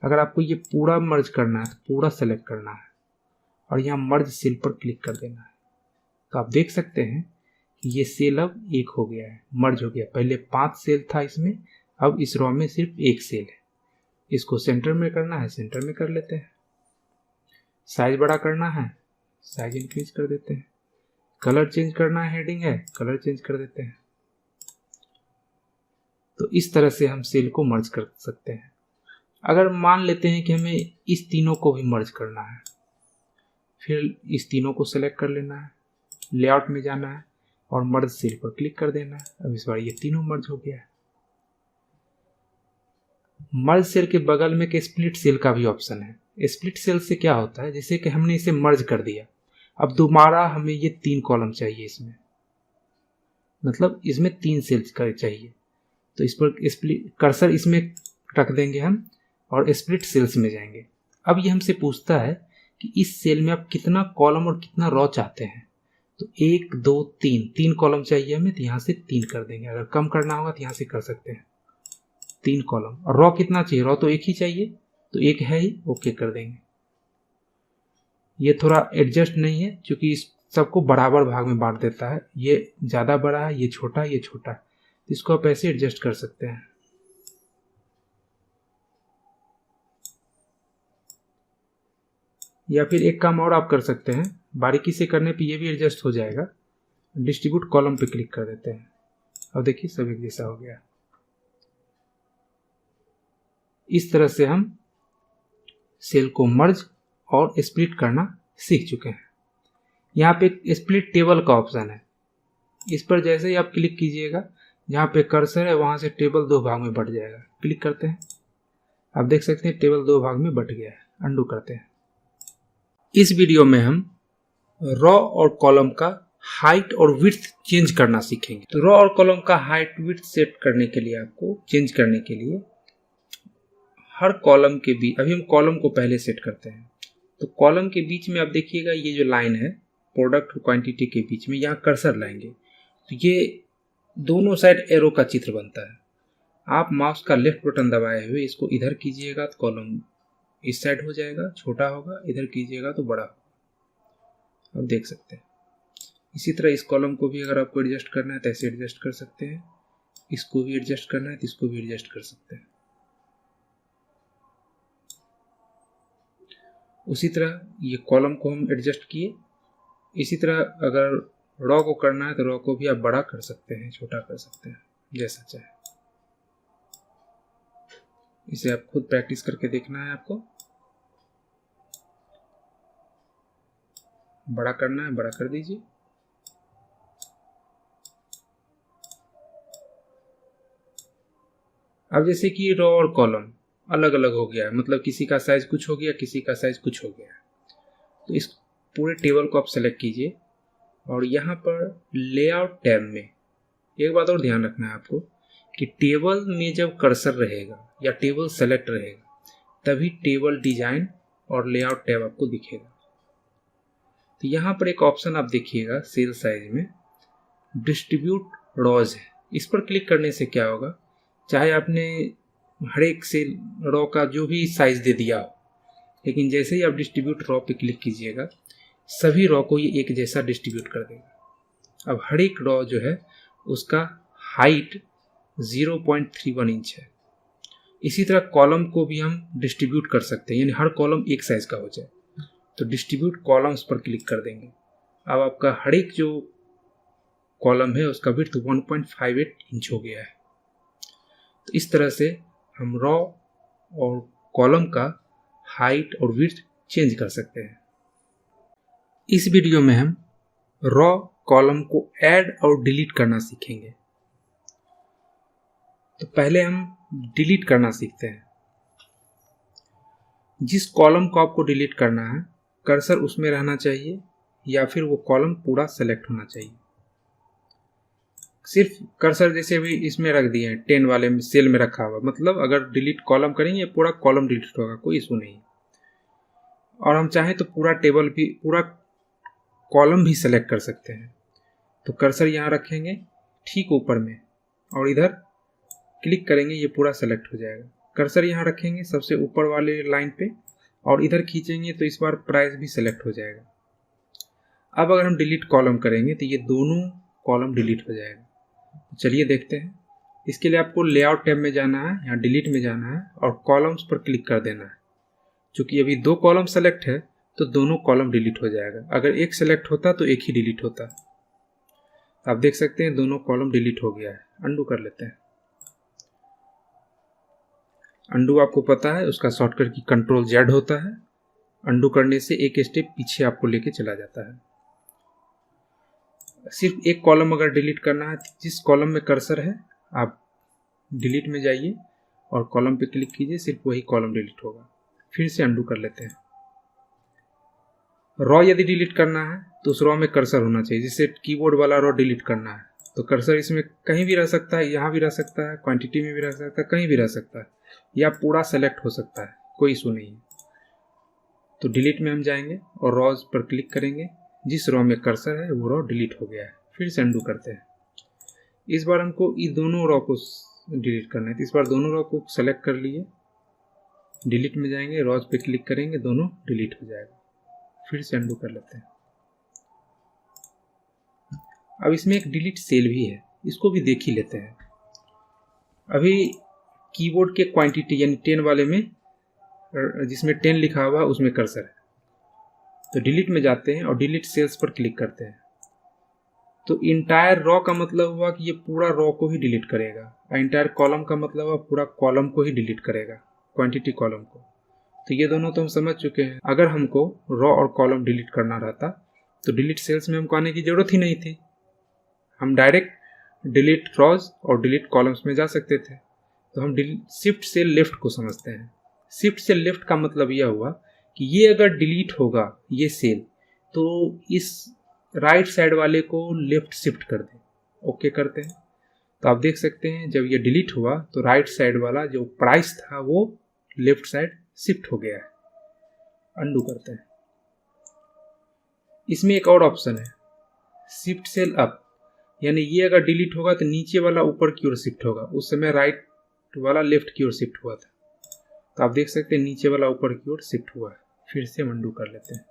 अगर आपको ये पूरा मर्ज करना है तो पूरा सेलेक्ट करना है और यहाँ मर्ज सेल पर क्लिक कर देना है। तो आप देख सकते हैं कि ये सेल अब एक हो गया है, मर्ज हो गया। पहले 5 सेल था इसमें, अब इस रो में सिर्फ 1 सेल है। इसको सेंटर में करना है, सेंटर में कर लेते हैं। साइज बड़ा करना है, साइज इंक्रीज कर देते हैं। कलर चेंज करना है, हेडिंग है, कलर चेंज कर देते हैं। तो इस तरह से हम सेल को मर्ज कर सकते हैं। अगर मान लेते हैं कि हमें इस तीनों को भी मर्ज करना है, फिर इस तीनों को सेलेक्ट कर लेना है, लेआउट में जाना है और मर्ज सेल पर क्लिक कर देना है। अब इस बार ये तीनों मर्ज हो गया है। मर्ज सेल के बगल में एक स्प्लिट सेल का भी ऑप्शन है। स्प्लिट सेल से क्या होता है, जैसे कि हमने इसे मर्ज कर दिया, अब दोबारा हमें ये 3 कॉलम चाहिए इसमें, मतलब इसमें 3 सेल्स का चाहिए। तो इस पर स्प्लिट कर्सर इसमें रख देंगे हम और स्प्लिट सेल्स में जाएंगे। अब ये हमसे पूछता है कि इस सेल में आप कितना कॉलम और कितना रो चाहते हैं। तो 1 2 3 कॉलम चाहिए हमें, तो यहाँ से 3 कर देंगे। अगर कम करना होगा तो यहाँ से कर सकते हैं 3 कॉलम। और रो कितना चाहिए, रो तो 1 ही चाहिए, तो 1 है ही, ओके कर देंगे। ये थोड़ा एडजस्ट नहीं है क्योंकि इस सबको बराबर भाग में बांट देता है, ये ज़्यादा बड़ा है, ये छोटा है, ये छोटा है। इसको आप ऐसे एडजस्ट कर सकते हैं। या फिर एक काम और आप कर सकते हैं, बारीकी से करने पे ये भी एडजस्ट हो जाएगा। डिस्ट्रीब्यूट कॉलम पे क्लिक कर देते हैं। अब देखिए सब एक जैसा हो गया। इस तरह से हम सेल को मर्ज और स्प्लिट करना सीख चुके हैं। यहाँ पे एक स्प्लिट टेबल का ऑप्शन है, इस पर जैसे ही आप क्लिक कीजिएगा, जहाँ पे कर्सर है वहाँ से टेबल 2 भाग में बट जाएगा। क्लिक करते हैं, आप देख सकते हैं टेबल 2 भाग में बट गया है। अंडू करते हैं। इस वीडियो में हम रो और कॉलम का हाइट और विड्थ चेंज करना सीखेंगे। तो रो और कॉलम का हाइट विड्थ सेट करने के लिए, आपको चेंज करने के लिए हर कॉलम के बीच, अभी हम कॉलम को पहले सेट करते हैं। तो कॉलम के बीच में आप देखिएगा ये जो लाइन है प्रोडक्ट और क्वांटिटी के बीच में, यहाँ कर्सर लाएंगे तो ये दोनों साइड एरो का चित्र बनता है। आप माउस का लेफ्ट बटन दबाए हुए इसको इधर कीजिएगा तो कॉलम इस साइड हो जाएगा, छोटा होगा, इधर कीजिएगा तो बड़ा होगा। आप देख सकते हैं। इसी तरह इस कॉलम को भी अगर आपको एडजस्ट करना है तो ऐसे एडजस्ट कर सकते हैं, इसको भी एडजस्ट करना है तो इसको भी एडजस्ट कर सकते हैं। उसी तरह ये कॉलम को हम एडजस्ट किए। इसी तरह अगर रो को करना है तो रो को भी आप बड़ा कर सकते हैं, छोटा कर सकते हैं, जैसा चाहे। इसे आप खुद प्रैक्टिस करके देखना है। आपको बड़ा करना है, बड़ा कर दीजिए। अब जैसे कि रो और कॉलम अलग अलग हो गया है, मतलब किसी का साइज कुछ हो गया, किसी का साइज कुछ हो गया। तो इस पूरे टेबल को आप सेलेक्ट कीजिए और यहाँ पर लेआउट टैब में एक बात और ध्यान रखना है आपको कि टेबल में जब कर्सर रहेगा या टेबल सेलेक्ट रहेगा तभी टेबल डिजाइन और लेआउट टैब आपको दिखेगा। तो यहाँ पर एक ऑप्शन आप देखिएगा सेल साइज में, डिस्ट्रीब्यूट रोज है। इस पर क्लिक करने से क्या होगा, चाहे आपने हर एक सेल रो का जो भी साइज दे दिया हो, लेकिन जैसे ही आप डिस्ट्रीब्यूट रो पे क्लिक कीजिएगा सभी रो को ये एक जैसा डिस्ट्रीब्यूट कर देगा। अब हर एक रो जो है उसका हाइट 0.31 इंच है। इसी तरह कॉलम को भी हम डिस्ट्रीब्यूट कर सकते हैं, यानी हर कॉलम एक साइज का हो जाए। तो डिस्ट्रीब्यूट कॉलम्स पर क्लिक कर देंगे। अब आपका हर एक जो कॉलम है उसका विड्थ 1.58 इंच हो गया है। तो इस तरह से हम रो और कॉलम का हाइट और विड्थ चेंज कर सकते हैं। इस वीडियो में हम रो कॉलम को ऐड और डिलीट करना सीखेंगे। तो पहले हम डिलीट करना सीखते हैं। जिस कॉलम को आपको डिलीट करना है कर्सर उसमें रहना चाहिए या फिर वो कॉलम पूरा सेलेक्ट होना चाहिए। सिर्फ कर्सर जैसे भी इसमें रख दिए हैं 10 वाले में सेल में रखा हुआ, मतलब अगर डिलीट कॉलम करेंगे पूरा कॉलम डिलीट होगा, कोई इशू नहीं। और हम चाहें तो पूरा टेबल भी, पूरा कॉलम भी सेलेक्ट कर सकते हैं। तो कर्सर यहाँ रखेंगे ठीक ऊपर में और इधर क्लिक करेंगे, ये पूरा सेलेक्ट हो जाएगा। कर्सर यहाँ रखेंगे सबसे ऊपर वाले लाइन पे और इधर खींचेंगे तो इस बार प्राइस भी सेलेक्ट हो जाएगा। अब अगर हम डिलीट कॉलम करेंगे तो ये दोनों कॉलम डिलीट हो जाएगा। चलिए देखते हैं। इसके लिए आपको लेआउट टैब में जाना है, यहाँ डिलीट में जाना है और कॉलम्स पर क्लिक कर देना है। चूंकि अभी 2 कॉलम सेलेक्ट है तो दोनों कॉलम डिलीट हो जाएगा। अगर एक सेलेक्ट होता तो एक ही डिलीट होता। आप देख सकते हैं दोनों कॉलम डिलीट हो गया है। अंडू कर लेते हैं। अंडू आपको पता है उसका शॉर्टकट की कंट्रोल Z होता है। अंडू करने से एक स्टेप पीछे आपको लेके चला जाता है। सिर्फ एक कॉलम अगर डिलीट करना है, जिस कॉलम में कर्सर है आप डिलीट में जाइए और कॉलम पे क्लिक कीजिए, सिर्फ वही कॉलम डिलीट होगा। फिर से अंडू कर लेते हैं। रॉ यदि डिलीट करना है तो उस रॉ में कर्सर होना चाहिए। जैसे कीबोर्ड वाला रॉ डिलीट करना है तो कर्सर इसमें कहीं भी रह सकता है, यहाँ भी रह सकता है, क्वांटिटी में भी रह सकता है, कहीं भी रह सकता है, या पूरा सेलेक्ट हो सकता है, कोई इशू नहीं है। तो डिलीट में हम जाएंगे और रॉज पर क्लिक करेंगे। जिस रॉ में कर्सर है वो रॉ डिलीट हो गया है। फिर से अंडू करते हैं। इस बार हमको ये दोनों रॉ को डिलीट करना है, तो इस बार दोनों रॉ को सेलेक्ट कर लिए, डिलीट में जाएंगे, रॉज पे क्लिक करेंगे, दोनों डिलीट हो जाएगा। फिर से अंडू कर लेते हैं। अब इसमें एक डिलीट सेल भी है, इसको भी देख ही लेते हैं। अभी कीबोर्ड के क्वांटिटी यानी 10 वाले में, जिसमें 10 लिखा हुआ है उसमें कर्सर है, तो डिलीट में जाते हैं और डिलीट सेल्स पर क्लिक करते हैं। तो इंटायर रॉ का मतलब हुआ कि ये पूरा रॉ को ही डिलीट करेगा, और इंटायर कॉलम का मतलब हुआ पूरा कॉलम को ही डिलीट करेगा, क्वांटिटी कॉलम को। तो ये दोनों तो हम समझ चुके हैं। अगर हमको रॉ और कॉलम डिलीट करना रहता तो डिलीट सेल्स में हमको आने की जरूरत ही नहीं थी, हम डायरेक्ट डिलीट रॉज और डिलीट कॉलम्स में जा सकते थे। तो हम शिफ्ट से लेफ्ट को समझते हैं। शिफ्ट से लेफ्ट का मतलब यह हुआ कि ये अगर डिलीट होगा ये सेल, तो इस राइट साइड वाले को लेफ्ट शिफ्ट कर दें। ओके करते हैं तो आप देख सकते हैं जब ये डिलीट हुआ तो राइट साइड वाला जो प्राइस था वो लेफ्ट साइड शिफ्ट हो गया है। अंडू करते हैं। इसमें एक और ऑप्शन है, शिफ्ट सेल अप, यानी ये अगर डिलीट होगा तो नीचे वाला ऊपर की ओर शिफ्ट होगा। उस समय राइट वाला लेफ्ट की ओर शिफ्ट हुआ था, तो आप देख सकते हैं नीचे वाला ऊपर की ओर शिफ्ट हुआ है। फिर से अंडू कर लेते हैं।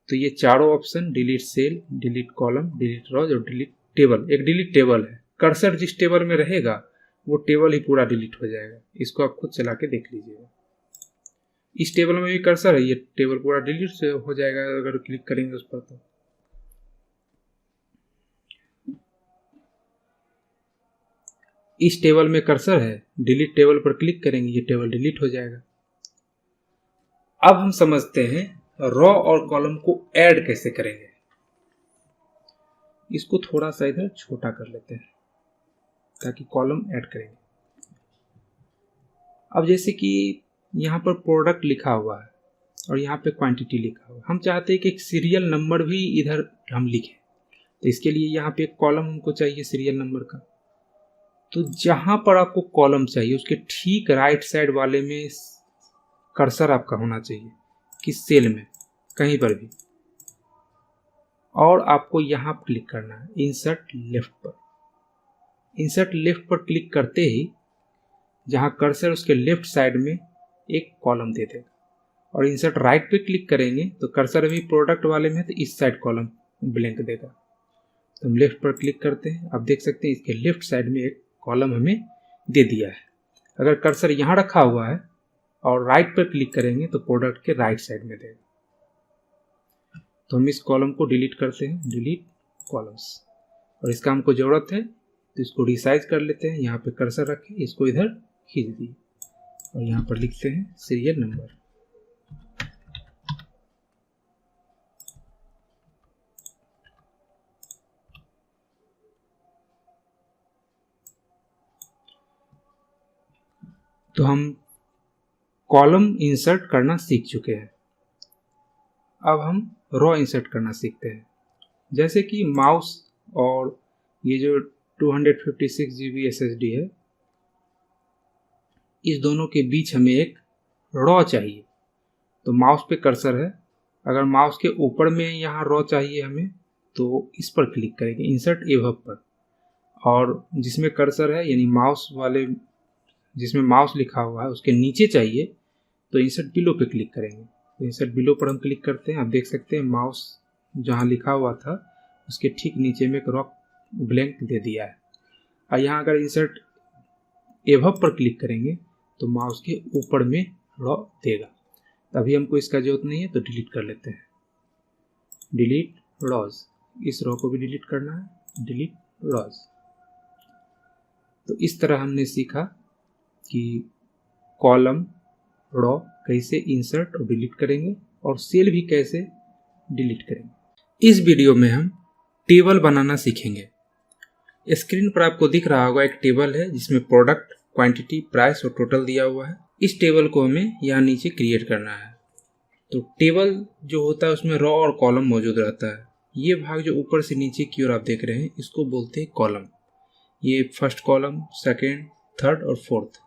तो ये चारों option, delete cell, delete column, delete rows और डिलीट टेबल, एक डिलीट टेबल है। कर्सर जिस टेबल में रहेगा वो टेबल ही पूरा डिलीट हो जाएगा। इसको आप खुद चला के देख लीजिएगा। इस टेबल में भी कर्सर है, ये टेबल पूरा डिलीट से हो जाएगा अगर क्लिक करेंगे उस पर। तो इस टेबल में कर्सर है, डिलीट टेबल पर क्लिक करेंगे, ये टेबल डिलीट हो जाएगा। अब हम समझते हैं रॉ और कॉलम को ऐड कैसे करेंगे। इसको थोड़ा सा इधर छोटा कर लेते हैं ताकि कॉलम ऐड करेंगे। अब जैसे कि यहाँ पर प्रोडक्ट लिखा हुआ है और यहाँ पे क्वांटिटी लिखा हुआ है, हम चाहते हैं कि एक सीरियल नंबर भी इधर हम लिखें। तो इसके लिए यहाँ पे एक कॉलम हमको चाहिए सीरियल नंबर का। तो जहां पर आपको कॉलम चाहिए उसके ठीक राइट साइड वाले में कर्सर आपका होना चाहिए, किस सेल में, कहीं पर भी। और आपको यहां क्लिक करना है इंसर्ट लेफ्ट पर। इंसर्ट लेफ्ट पर क्लिक करते ही जहां कर्सर उसके लेफ्ट साइड में एक कॉलम दे देगा। और इंसर्ट राइट पे क्लिक करेंगे तो कर्सर अभी प्रोडक्ट वाले में है तो इस साइड कॉलम ब्लैंक देगा। तो हम लेफ्ट पर क्लिक करते हैं, आप देख सकते हैं इसके लेफ्ट साइड में एक कॉलम हमें दे दिया है। अगर कर्सर यहाँ रखा हुआ है और राइट पर क्लिक करेंगे तो प्रोडक्ट के राइट साइड में देगा। तो हम इस कॉलम को डिलीट करते हैं, डिलीट कॉलम्स। और इसका हमको ज़रूरत है तो इसको रिसाइज कर लेते हैं। यहाँ पे कर्सर रखें, इसको इधर खींच दिए और यहाँ पर लिखते हैं सीरियल नंबर। तो हम कॉलम इंसर्ट करना सीख चुके हैं। अब हम रॉ इंसर्ट करना सीखते हैं। जैसे कि माउस और ये जो 256 GB SSD है, इस दोनों के बीच हमें एक रॉ चाहिए। तो माउस पे कर्सर है, अगर माउस के ऊपर में यहाँ रॉ चाहिए हमें तो इस पर क्लिक करेंगे इंसर्ट एबव पर, और जिसमें कर्सर है यानी माउस वाले जिसमें माउस लिखा हुआ है उसके नीचे चाहिए तो इंसर्ट बिलो पे क्लिक करेंगे। तो इंसर्ट बिलो पर हम क्लिक करते हैं। आप देख सकते हैं माउस जहाँ लिखा हुआ था उसके ठीक नीचे में एक रॉ ब्लैंक दे दिया है। और यहाँ अगर इंसर्ट एबव पर क्लिक करेंगे तो माउस के ऊपर में रॉ देगा। अभी हमको इसका जरूरत नहीं है तो डिलीट कर लेते हैं। डिलीट रॉज, इस रॉ को भी डिलीट करना है, डिलीट रॉज। तो इस तरह हमने सीखा कि कॉलम रॉ कैसे इंसर्ट और डिलीट करेंगे और सेल भी कैसे डिलीट करेंगे। इस वीडियो में हम टेबल बनाना सीखेंगे। स्क्रीन पर आपको दिख रहा होगा एक टेबल है जिसमें प्रोडक्ट, क्वांटिटी, प्राइस और टोटल दिया हुआ है। इस टेबल को हमें यहाँ नीचे क्रिएट करना है। तो टेबल जो होता है उसमें रॉ और कॉलम मौजूद रहता है। ये भाग जो ऊपर से नीचे की ओर आप देख रहे हैं इसको बोलते हैं कॉलम। ये फर्स्ट कॉलम, सेकेंड, थर्ड और फोर्थ।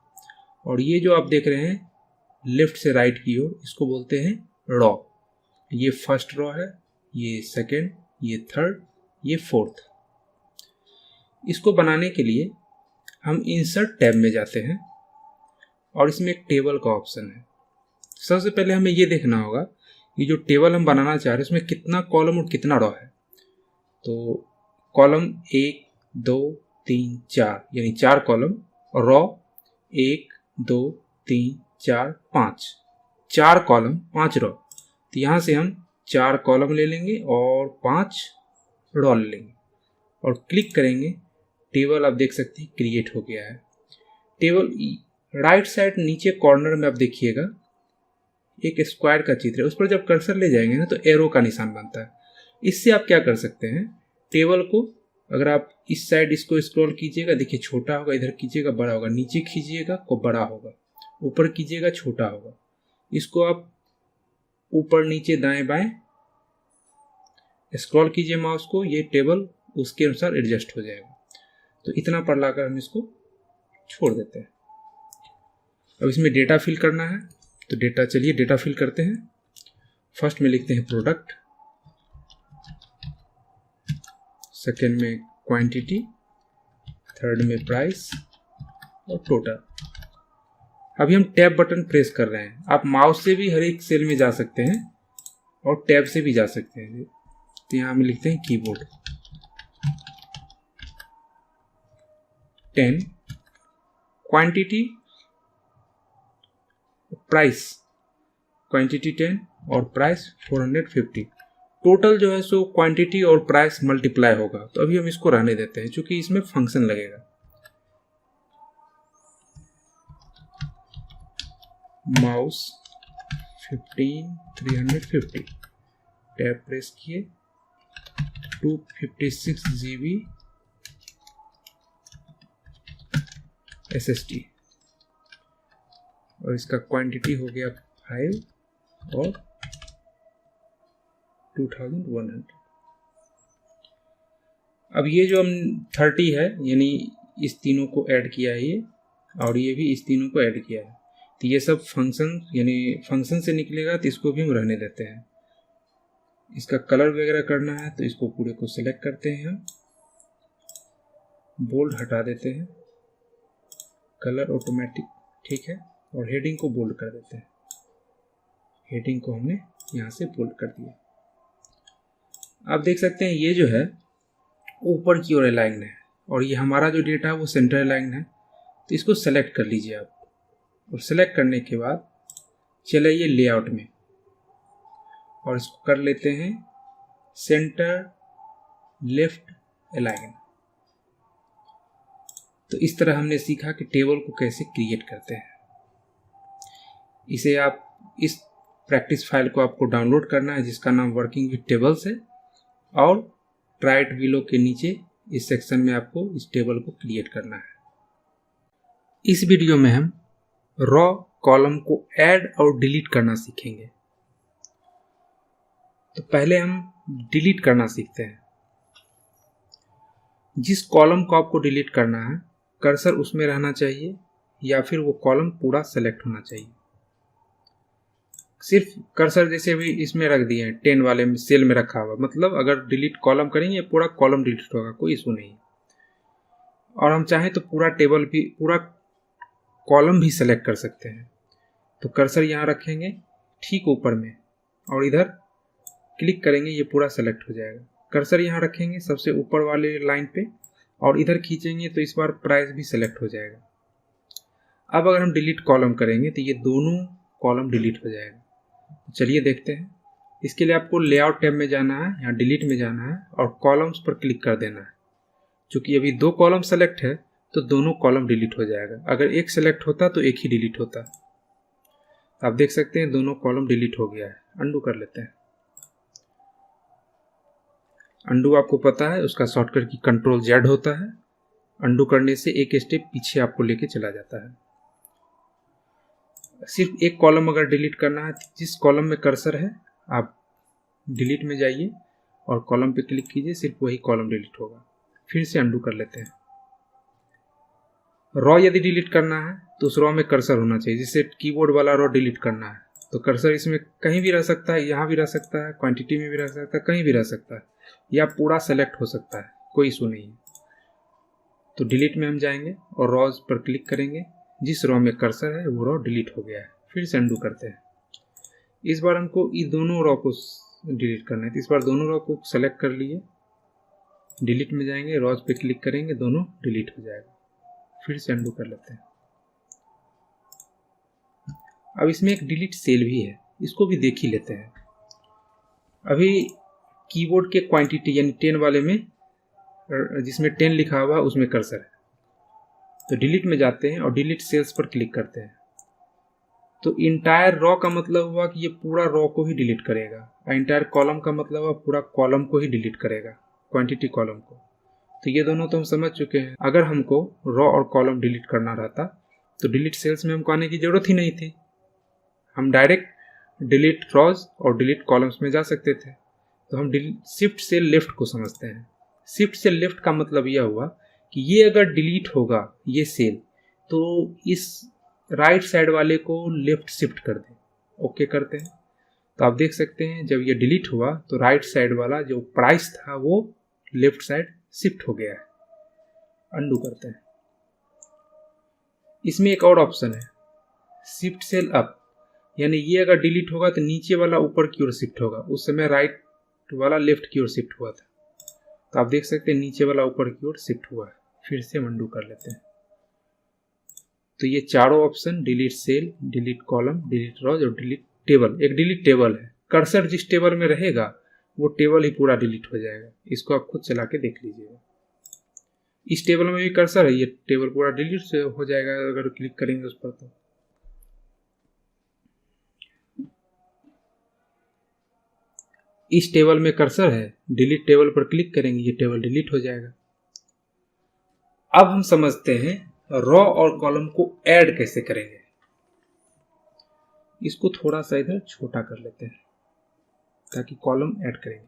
और ये जो आप देख रहे हैं लेफ्ट से राइट की ओर इसको बोलते हैं रॉ। ये फर्स्ट रॉ है, ये सेकेंड, ये थर्ड, ये फोर्थ। इसको बनाने के लिए हम इंसर्ट टैब में जाते हैं और इसमें एक टेबल का ऑप्शन है। सबसे पहले हमें ये देखना होगा कि जो टेबल हम बनाना चाह रहे हैं उसमें कितना कॉलम और कितना रॉ है। तो कॉलम 1, 2, 3, 4 यानी 4 कॉलम और रॉ 1, 2, 3, 4, 5, 4 कॉलम 5 रॉ। तो यहाँ से हम 4 कॉलम ले लेंगे और 5 रॉ ले लेंगे और क्लिक करेंगे। टेबल आप देख सकते हैं क्रिएट हो गया है। टेबल राइट साइड नीचे कॉर्नर में आप देखिएगा एक स्क्वायर का चित्र है, उस पर जब कर्सर ले जाएंगे ना तो एरो का निशान बनता है। इससे आप क्या कर सकते हैं, टेबल को अगर आप इस साइड इसको स्क्रॉल कीजिएगा, देखिए छोटा होगा, इधर कीजिएगा बड़ा होगा, नीचे खींचिएगा तो बड़ा होगा, ऊपर कीजिएगा छोटा होगा। इसको आप ऊपर नीचे दाएं बाएं स्क्रॉल कीजिए माउस को, ये टेबल उसके अनुसार एडजस्ट हो जाएगा। तो इतना पर लाकर हम इसको छोड़ देते हैं। अब इसमें डेटा फिल करना है तो डेटा, चलिए डेटा फिल करते हैं। फर्स्ट में लिखते हैं प्रोडक्ट, सेकेंड में क्वांटिटी, थर्ड में प्राइस और टोटल। अभी हम टैब बटन प्रेस कर रहे हैं। आप माउस से भी हर एक सेल में जा सकते हैं और टैब से भी जा सकते हैं। तो यहाँ हम लिखते हैं कीबोर्ड 10, क्वांटिटी, प्राइस, क्वांटिटी 10 और प्राइस 450। टोटल जो है सो क्वांटिटी और प्राइस मल्टीप्लाई होगा। तो अभी हम इसको रहने देते हैं क्योंकि इसमें फंक्शन लगेगा। माउस 15 350, टैब प्रेस किए, 256 GB SSD और इसका क्वांटिटी हो गया 5 और 2100। अब ये जो हम 30 है यानी इस तीनों को ऐड किया है ये, और ये भी इस तीनों को ऐड किया है। तो ये सब फंक्शन यानी फंक्शन से निकलेगा, तो इसको भी हम रहने देते हैं। इसका कलर वगैरह करना है तो इसको पूरे को सिलेक्ट करते हैं, हम बोल्ड हटा देते हैं, कलर ऑटोमेटिक ठीक है, और हेडिंग को बोल्ड कर देते हैं। हेडिंग को हमने यहाँ से बोल्ड कर दिया। आप देख सकते हैं ये जो है ऊपर की ओर अलाइन है और ये हमारा जो डेटा है वो सेंटर अलाइन है। तो इसको सेलेक्ट कर लीजिए आप, और सेलेक्ट करने के बाद चले ये लेआउट में और इसको कर लेते हैं सेंटर लेफ्ट अलाइन। तो इस तरह हमने सीखा कि टेबल को कैसे क्रिएट करते हैं। इसे आप इस प्रैक्टिस फाइल को आपको डाउनलोड करना है जिसका नाम वर्किंग विद टेबल्स है, और राइट बिलो के नीचे इस सेक्शन में आपको इस टेबल को क्रिएट करना है। इस वीडियो में हम रॉ कॉलम को ऐड और डिलीट करना सीखेंगे। तो पहले हम डिलीट करना सीखते हैं। जिस कॉलम को आपको डिलीट करना है कर्सर उसमें रहना चाहिए या फिर वो कॉलम पूरा सेलेक्ट होना चाहिए। सिर्फ कर्सर जैसे भी इसमें रख दिए हैं 10 वाले में सेल में रखा हुआ, मतलब अगर डिलीट कॉलम करेंगे पूरा कॉलम डिलीट होगा, कोई इशू नहीं। और हम चाहें तो पूरा टेबल भी, पूरा कॉलम भी सेलेक्ट कर सकते हैं। तो कर्सर यहाँ रखेंगे ठीक ऊपर में और इधर क्लिक करेंगे, ये पूरा सेलेक्ट हो जाएगा। कर्सर यहाँ रखेंगे सबसे ऊपर वाले लाइन पे और इधर खींचेंगे तो इस बार प्राइस भी सेलेक्ट हो जाएगा। अब अगर हम डिलीट कॉलम करेंगे तो ये दोनों कॉलम डिलीट हो जाएगा। चलिए देखते हैं। इसके लिए आपको लेआउट टैब में जाना है, यहाँ डिलीट में जाना है और कॉलम्स पर क्लिक कर देना है। चूंकि अभी 2 कॉलम सेलेक्ट है तो दोनों कॉलम डिलीट हो जाएगा। अगर एक सेलेक्ट होता तो एक ही डिलीट होता। आप देख सकते हैं दोनों कॉलम डिलीट हो गया है। अंडू कर लेते हैं। अंडू आपको पता है उसका शॉर्टकट की कंट्रोल जेड होता है। अंडू करने से एक स्टेप पीछे आपको लेके चला जाता है। सिर्फ एक कॉलम अगर डिलीट करना है, जिस कॉलम में कर्सर है आप डिलीट में जाइए और कॉलम पे क्लिक कीजिए, सिर्फ वही कॉलम डिलीट होगा। फिर से अंडू कर लेते हैं। रॉ यदि डिलीट करना है तो उस रॉ में कर्सर होना चाहिए। जिससे कीबोर्ड वाला रॉ डिलीट करना है तो कर्सर इसमें कहीं भी रह सकता है, यहाँ भी रह सकता है, क्वांटिटी में भी रह सकता है, कहीं भी रह सकता है, या पूरा सेलेक्ट हो सकता है, कोई इशू नहीं है। तो डिलीट में हम जाएंगे और रॉज पर क्लिक करेंगे। जिस रॉ में कर्सर है वो रॉ डिलीट हो गया है। फिर से अंडू करते हैं। इस बार हमको ये दोनों रॉ को डिलीट करना है, तो इस बार दोनों रॉ को सेलेक्ट कर लिए, डिलीट में जाएंगे, रॉज पे क्लिक करेंगे, दोनों डिलीट हो जाएगा। फिर से अंडू कर लेते हैं। अब इसमें एक डिलीट सेल भी है, इसको भी देख ही लेते हैं। अभी कीबोर्ड के क्वांटिटी यानी 10 वाले में, जिसमें 10 लिखा हुआ है उसमें कर्सर है। तो डिलीट में जाते हैं और डिलीट सेल्स पर क्लिक करते हैं। तो इंटायर रॉ का मतलब हुआ कि ये पूरा रॉ को ही डिलीट करेगा। इंटायर कॉलम का मतलब हुआ पूरा कॉलम को ही डिलीट करेगा, क्वांटिटी कॉलम को। तो ये दोनों तो हम समझ चुके हैं। अगर हमको रॉ और कॉलम डिलीट करना रहता तो डिलीट सेल्स में हमको आने की जरूरत ही नहीं थी। हम डायरेक्ट डिलीट रॉज और डिलीट कॉलम्स में जा सकते थे। तो हम शिफ्ट से लेफ्ट को समझते हैं। शिफ्ट से लेफ्ट का मतलब यह हुआ कि ये अगर डिलीट होगा ये सेल, तो इस राइट साइड वाले को लेफ्ट शिफ्ट कर दें। ओके करते हैं। तो आप देख सकते हैं जब ये डिलीट हुआ तो राइट साइड वाला जो प्राइस था वो लेफ्ट साइड शिफ्ट हो गया है। अंडू करते हैं। इसमें एक और ऑप्शन है, शिफ्ट सेल अप, यानी ये अगर डिलीट होगा तो नीचे वाला ऊपर की ओर शिफ्ट होगा। उस समय राइट वाला लेफ्ट की ओर शिफ्ट हुआ था। तो आप देख सकते हैं नीचे वाला ऊपर की ओर शिफ्ट हुआ है। फिर से अंडू कर लेते हैं। तो ये चारों option, delete cell, delete column, delete rows और डिलीट टेबल, एक डिलीट टेबल है। कर्सर जिस टेबल में रहेगा वो टेबल ही पूरा डिलीट हो जाएगा। इसको आप खुद चला के देख लीजिएगा। इस टेबल में भी कर्सर है, ये टेबल पूरा डिलीट से हो जाएगा अगर क्लिक करेंगे उस पर। तो इस टेबल में कर्सर है, डिलीट टेबल पर क्लिक करेंगे, ये टेबल डिलीट हो जाएगा। अब हम समझते हैं रॉ और कॉलम को ऐड कैसे करेंगे। इसको थोड़ा सा इधर छोटा कर लेते हैं ताकि कॉलम ऐड करेंगे।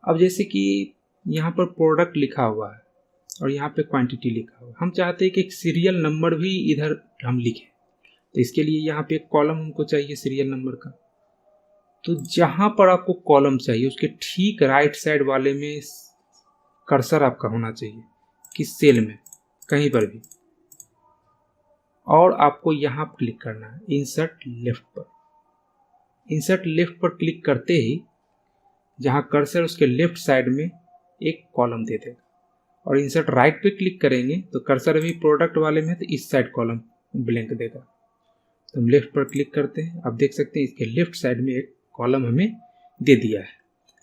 अब जैसे कि यहाँ पर प्रोडक्ट लिखा हुआ है और यहाँ पे क्वांटिटी लिखा हुआ है, हम चाहते हैं कि एक सीरियल नंबर भी इधर हम लिखें। तो इसके लिए यहाँ पे एक कॉलम हमको चाहिए सीरियल नंबर का। तो जहां पर आपको कॉलम चाहिए उसके ठीक राइट साइड वाले में कर्सर आपका होना चाहिए, किस सेल में, कहीं पर भी। और आपको यहां पर क्लिक करना है इंसर्ट लेफ्ट पर। इंसर्ट लेफ्ट पर क्लिक करते ही जहां कर्सर उसके लेफ्ट साइड में एक कॉलम दे देगा। और इंसर्ट राइट पे क्लिक करेंगे तो कर्सर अभी प्रोडक्ट वाले में तो इस साइड कॉलम ब्लैंक देगा। तो हम लेफ्ट पर क्लिक करते हैं। आप देख सकते हैं इसके लेफ्ट साइड में एक कॉलम हमें दे दिया है।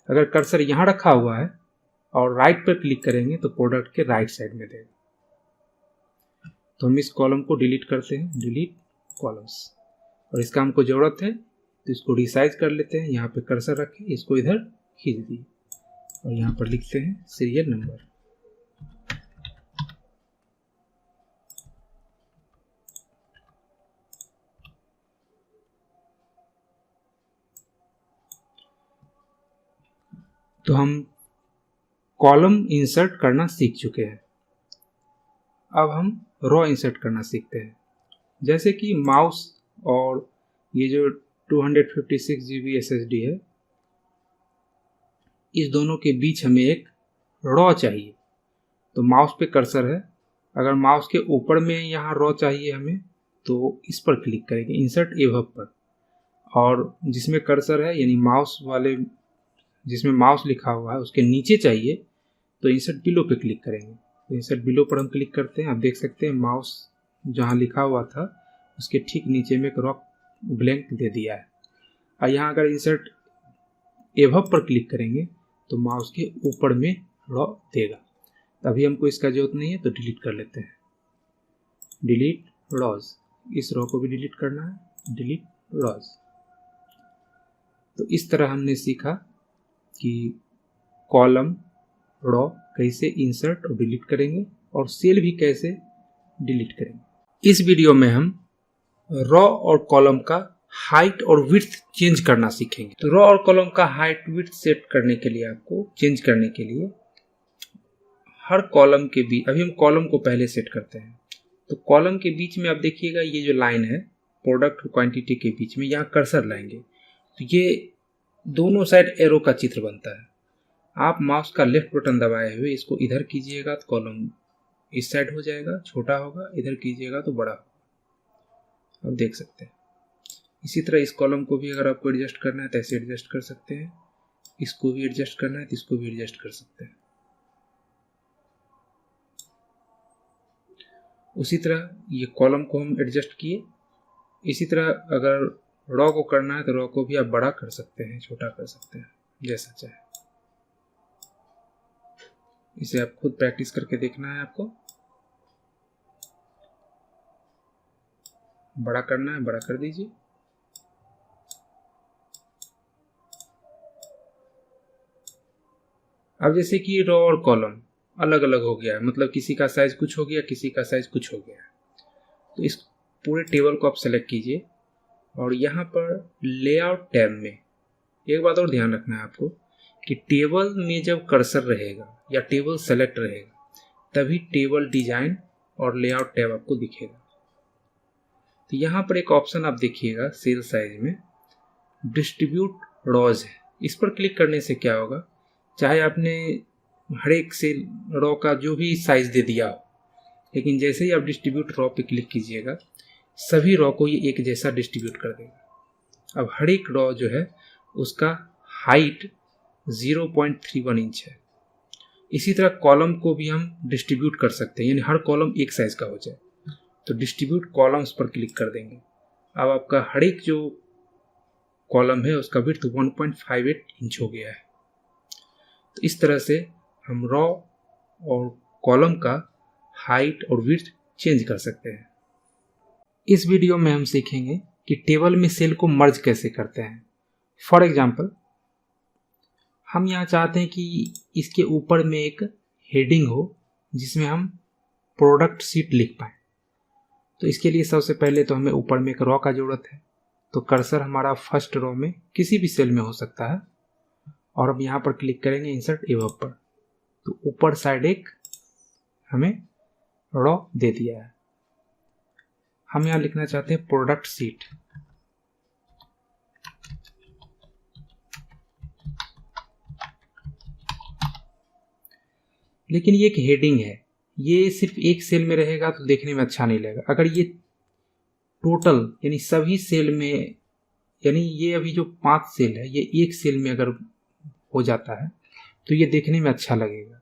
अगर कर्सर यहाँ रखा हुआ है और राइट पर क्लिक करेंगे तो प्रोडक्ट के राइट साइड में देगा। तो हम इस कॉलम को डिलीट करते हैं, डिलीट कॉलम्स। और इसका हमको ज़रूरत है तो इसको रिसाइज कर लेते हैं। यहाँ पे कर्सर रखें, इसको इधर खींच दिए और यहाँ पर लिखते हैं सीरियल नंबर। तो हम कॉलम इंसर्ट करना सीख चुके हैं। अब हम रॉ इंसर्ट करना सीखते हैं। जैसे कि माउस और ये जो 256 GB SSD है, इस दोनों के बीच हमें एक रॉ चाहिए। तो माउस पे कर्सर है अगर माउस के ऊपर में यहाँ रॉ चाहिए हमें तो इस पर क्लिक करेंगे इंसर्ट एबव पर, और जिसमें कर्सर है यानी माउस वाले जिसमें माउस लिखा हुआ है उसके नीचे चाहिए तो इंसर्ट बिलो पे क्लिक करेंगे। तो इंसर्ट बिलो पर हम क्लिक करते हैं, आप देख सकते हैं माउस जहाँ लिखा हुआ था उसके ठीक नीचे में एक रॉ ब्लैंक दे दिया है। और यहाँ अगर इंसर्ट एबव पर क्लिक करेंगे तो माउस के ऊपर में रॉ देगा। अभी हमको इसका जरूरत नहीं है तो डिलीट कर लेते हैं, डिलीट रॉज, इस रॉ को भी डिलीट करना है, डिलीट रॉज। तो इस तरह हमने सीखा कि कॉलम रॉ कैसे इंसर्ट और डिलीट करेंगे और सेल भी कैसे डिलीट करेंगे। इस वीडियो में हम रॉ और कॉलम का हाइट और विड्थ चेंज करना सीखेंगे। तो रॉ और कॉलम का हाइट विड्थ सेट करने के लिए आपको चेंज करने के लिए हर कॉलम के बीच, अभी हम कॉलम को पहले सेट करते हैं। तो कॉलम के बीच में आप देखिएगा ये जो लाइन है प्रोडक्ट और क्वांटिटी के बीच में, यहाँ कर्सर लाएंगे तो ये दोनों साइड एरो का चित्र बनता है। आप माउस का लेफ्ट बटन दबाए हुए इसको इधर कीजिएगा तो कॉलम इस साइड हो जाएगा, छोटा होगा, इधर कीजिएगा तो बड़ा होगा, आप देख सकते हैं। इसी तरह इस कॉलम को भी अगर आपको एडजस्ट करना है तो ऐसे एडजस्ट कर सकते हैं, इसको भी एडजस्ट करना है तो इसको भी एडजस्ट कर सकते हैं। उसी तरह ये कॉलम को हम एडजस्ट किए। इसी तरह अगर रॉ को करना है तो रॉ को भी आप बड़ा कर सकते हैं, छोटा कर सकते हैं, जैसा चाहे। इसे आप खुद प्रैक्टिस करके देखना है, आपको बड़ा करना है, बड़ा कर दीजिए। अब जैसे कि रॉ और कॉलम अलग अलग हो गया है, मतलब किसी का साइज कुछ हो गया, किसी का साइज कुछ हो गया, तो इस पूरे टेबल को आप सेलेक्ट कीजिए और यहाँ पर लेआउट टैब में एक बात और ध्यान रखना है आपको कि टेबल में जब कर्सर रहेगा या टेबल सेलेक्ट रहेगा तभी टेबल डिजाइन और लेआउट टैब आपको दिखेगा। तो यहाँ पर एक ऑप्शन आप देखिएगा सेल साइज में डिस्ट्रीब्यूट रॉज है, इस पर क्लिक करने से क्या होगा, चाहे आपने हर एक सेल रॉ का जो भी साइज दे दिया हो, लेकिन जैसे ही आप डिस्ट्रीब्यूट रॉ पे क्लिक कीजिएगा सभी रॉ को ये एक जैसा डिस्ट्रीब्यूट कर देगा। अब हर एक रॉ जो है उसका हाइट 0.31 इंच है। इसी तरह कॉलम को भी हम डिस्ट्रीब्यूट कर सकते हैं, यानी हर कॉलम एक साइज का हो जाए। तो डिस्ट्रीब्यूट कॉलम्स पर क्लिक कर देंगे। अब आपका हर एक जो कॉलम है उसका विड्थ 1.58 इंच हो गया है। तो इस तरह से हम रॉ और कॉलम का हाइट और विड्थ चेंज कर सकते हैं। इस वीडियो में हम सीखेंगे कि टेबल में सेल को मर्ज कैसे करते हैं। फॉर एग्जांपल हम यहाँ चाहते हैं कि इसके ऊपर में एक हेडिंग हो जिसमें हम प्रोडक्ट शीट लिख पाए। तो इसके लिए सबसे पहले तो हमें ऊपर में एक रॉ का जरूरत है। तो कर्सर हमारा फर्स्ट रॉ में किसी भी सेल में हो सकता है और अब यहाँ पर क्लिक करेंगे इंसर्ट एबव पर, तो ऊपर साइड एक हमें रॉ दे दिया है। हम यहाँ लिखना चाहते हैं प्रोडक्ट शीट। लेकिन ये एक हेडिंग है, ये सिर्फ एक सेल में रहेगा तो देखने में अच्छा नहीं लगेगा। अगर ये टोटल यानी सभी सेल में, यानी ये अभी जो 5 सेल है ये एक सेल में अगर हो जाता है तो ये देखने में अच्छा लगेगा।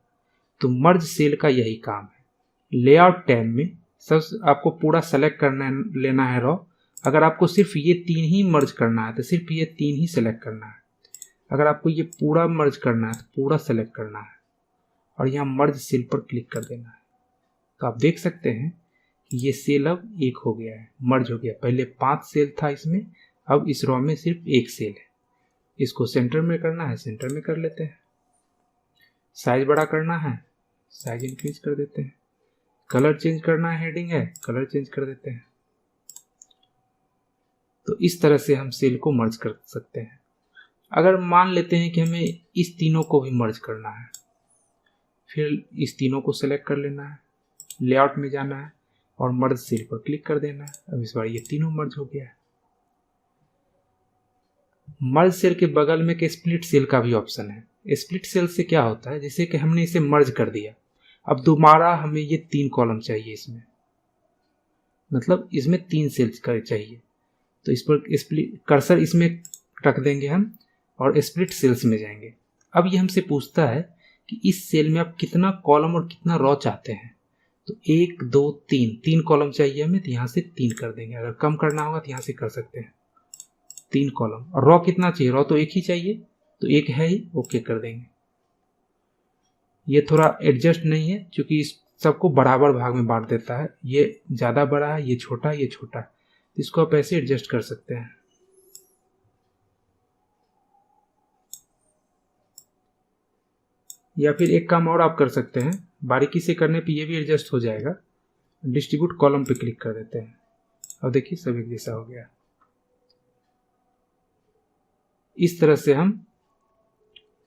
तो मर्ज सेल का यही काम है। लेआउट टैब में सब आपको पूरा सेलेक्ट करना लेना है रॉ। अगर आपको सिर्फ ये 3 ही मर्ज करना है तो सिर्फ ये 3 ही सेलेक्ट करना है। अगर आपको ये पूरा मर्ज करना है तो पूरा सेलेक्ट करना है और यहाँ मर्ज सेल पर क्लिक कर देना है। तो आप देख सकते हैं कि ये सेल अब एक हो गया है, मर्ज हो गया। पहले 5 सेल था इसमें, अब इस रॉ में सिर्फ एक सेल है। इसको सेंटर में करना है, सेंटर में कर लेते हैं। साइज बड़ा करना है, साइज इंक्रीज कर देते हैं। कलर चेंज करना है, हेडिंग है, कलर चेंज कर देते हैं। तो इस तरह से हम सेल को मर्ज कर सकते हैं। अगर मान लेते हैं कि हमें इस तीनों को भी मर्ज करना है, फिर इस तीनों को सेलेक्ट कर लेना है, लेआउट में जाना है और मर्ज सेल पर क्लिक कर देना है। अब इस बार ये तीनों मर्ज हो गया है। मर्ज सेल के बगल में एक स्प्लिट सेल का भी ऑप्शन है। स्प्लिट सेल से क्या होता है, जैसे कि हमने इसे मर्ज कर दिया, अब दोबारा हमें ये 3 कॉलम चाहिए इसमें, मतलब इसमें 3 सेल्स का चाहिए। तो इस पर स्प्लिट कर्सर इसमें रख देंगे हम और स्प्लिट सेल्स में जाएंगे। अब ये हमसे पूछता है कि इस सेल में आप कितना कॉलम और कितना रॉ चाहते हैं। तो 1 2 3 कॉलम चाहिए हमें, तो यहाँ से 3 कर देंगे। अगर कम करना होगा तो यहाँ से कर सकते हैं 3 कॉलम। और रॉ कितना चाहिए, रॉ तो 1 ही चाहिए, तो 1 है ही, ओके कर देंगे। ये थोड़ा एडजस्ट नहीं है क्योंकि इस सबको बराबर भाग में बांट देता है, ये ज़्यादा बड़ा है, ये छोटा है, ये छोटा है। इसको आप ऐसे एडजस्ट कर सकते हैं। या फिर एक काम और आप कर सकते हैं, बारीकी से करने पे ये भी एडजस्ट हो जाएगा। डिस्ट्रीब्यूट कॉलम पे क्लिक कर देते हैं। अब देखिए सब एक जैसा हो गया। इस तरह से हम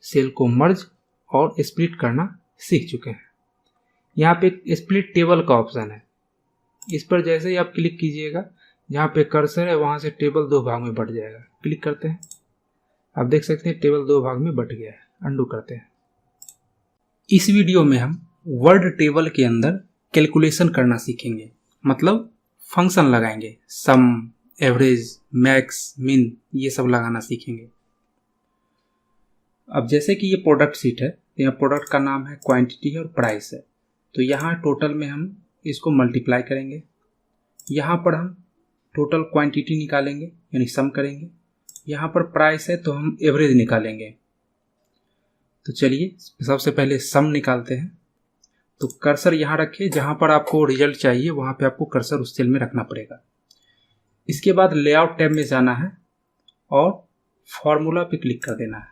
सेल को मर्ज और स्प्लिट करना सीख चुके हैं। यहाँ पे एक स्प्लिट टेबल का ऑप्शन है, इस पर जैसे ही आप क्लिक कीजिएगा, जहाँ पे कर्सर है वहाँ से टेबल 2 भाग में बट जाएगा। क्लिक करते हैं, आप देख सकते हैं टेबल 2 भाग में बट गया है। अंडू करते हैं। इस वीडियो में हम वर्ड टेबल के अंदर कैलकुलेशन करना सीखेंगे, मतलब फंक्शन लगाएंगे। सम, एवरेज, मैक्स, मिन, ये सब लगाना सीखेंगे। अब जैसे कि ये प्रोडक्ट शीट है, तो यहाँ प्रोडक्ट का नाम है, क्वांटिटी है और प्राइस है। तो यहाँ टोटल में हम इसको मल्टीप्लाई करेंगे। यहाँ पर हम टोटल क्वांटिटी निकालेंगे यानी सम करेंगे। यहाँ पर प्राइस है तो हम एवरेज निकालेंगे। तो चलिए सबसे पहले सम निकालते हैं। तो कर्सर यहाँ रखिए, जहाँ पर आपको रिजल्ट चाहिए वहाँ पे आपको कर्सर उस सेल में रखना पड़ेगा। इसके बाद लेआउट टैब में जाना है और फॉर्मूला पे क्लिक कर देना है।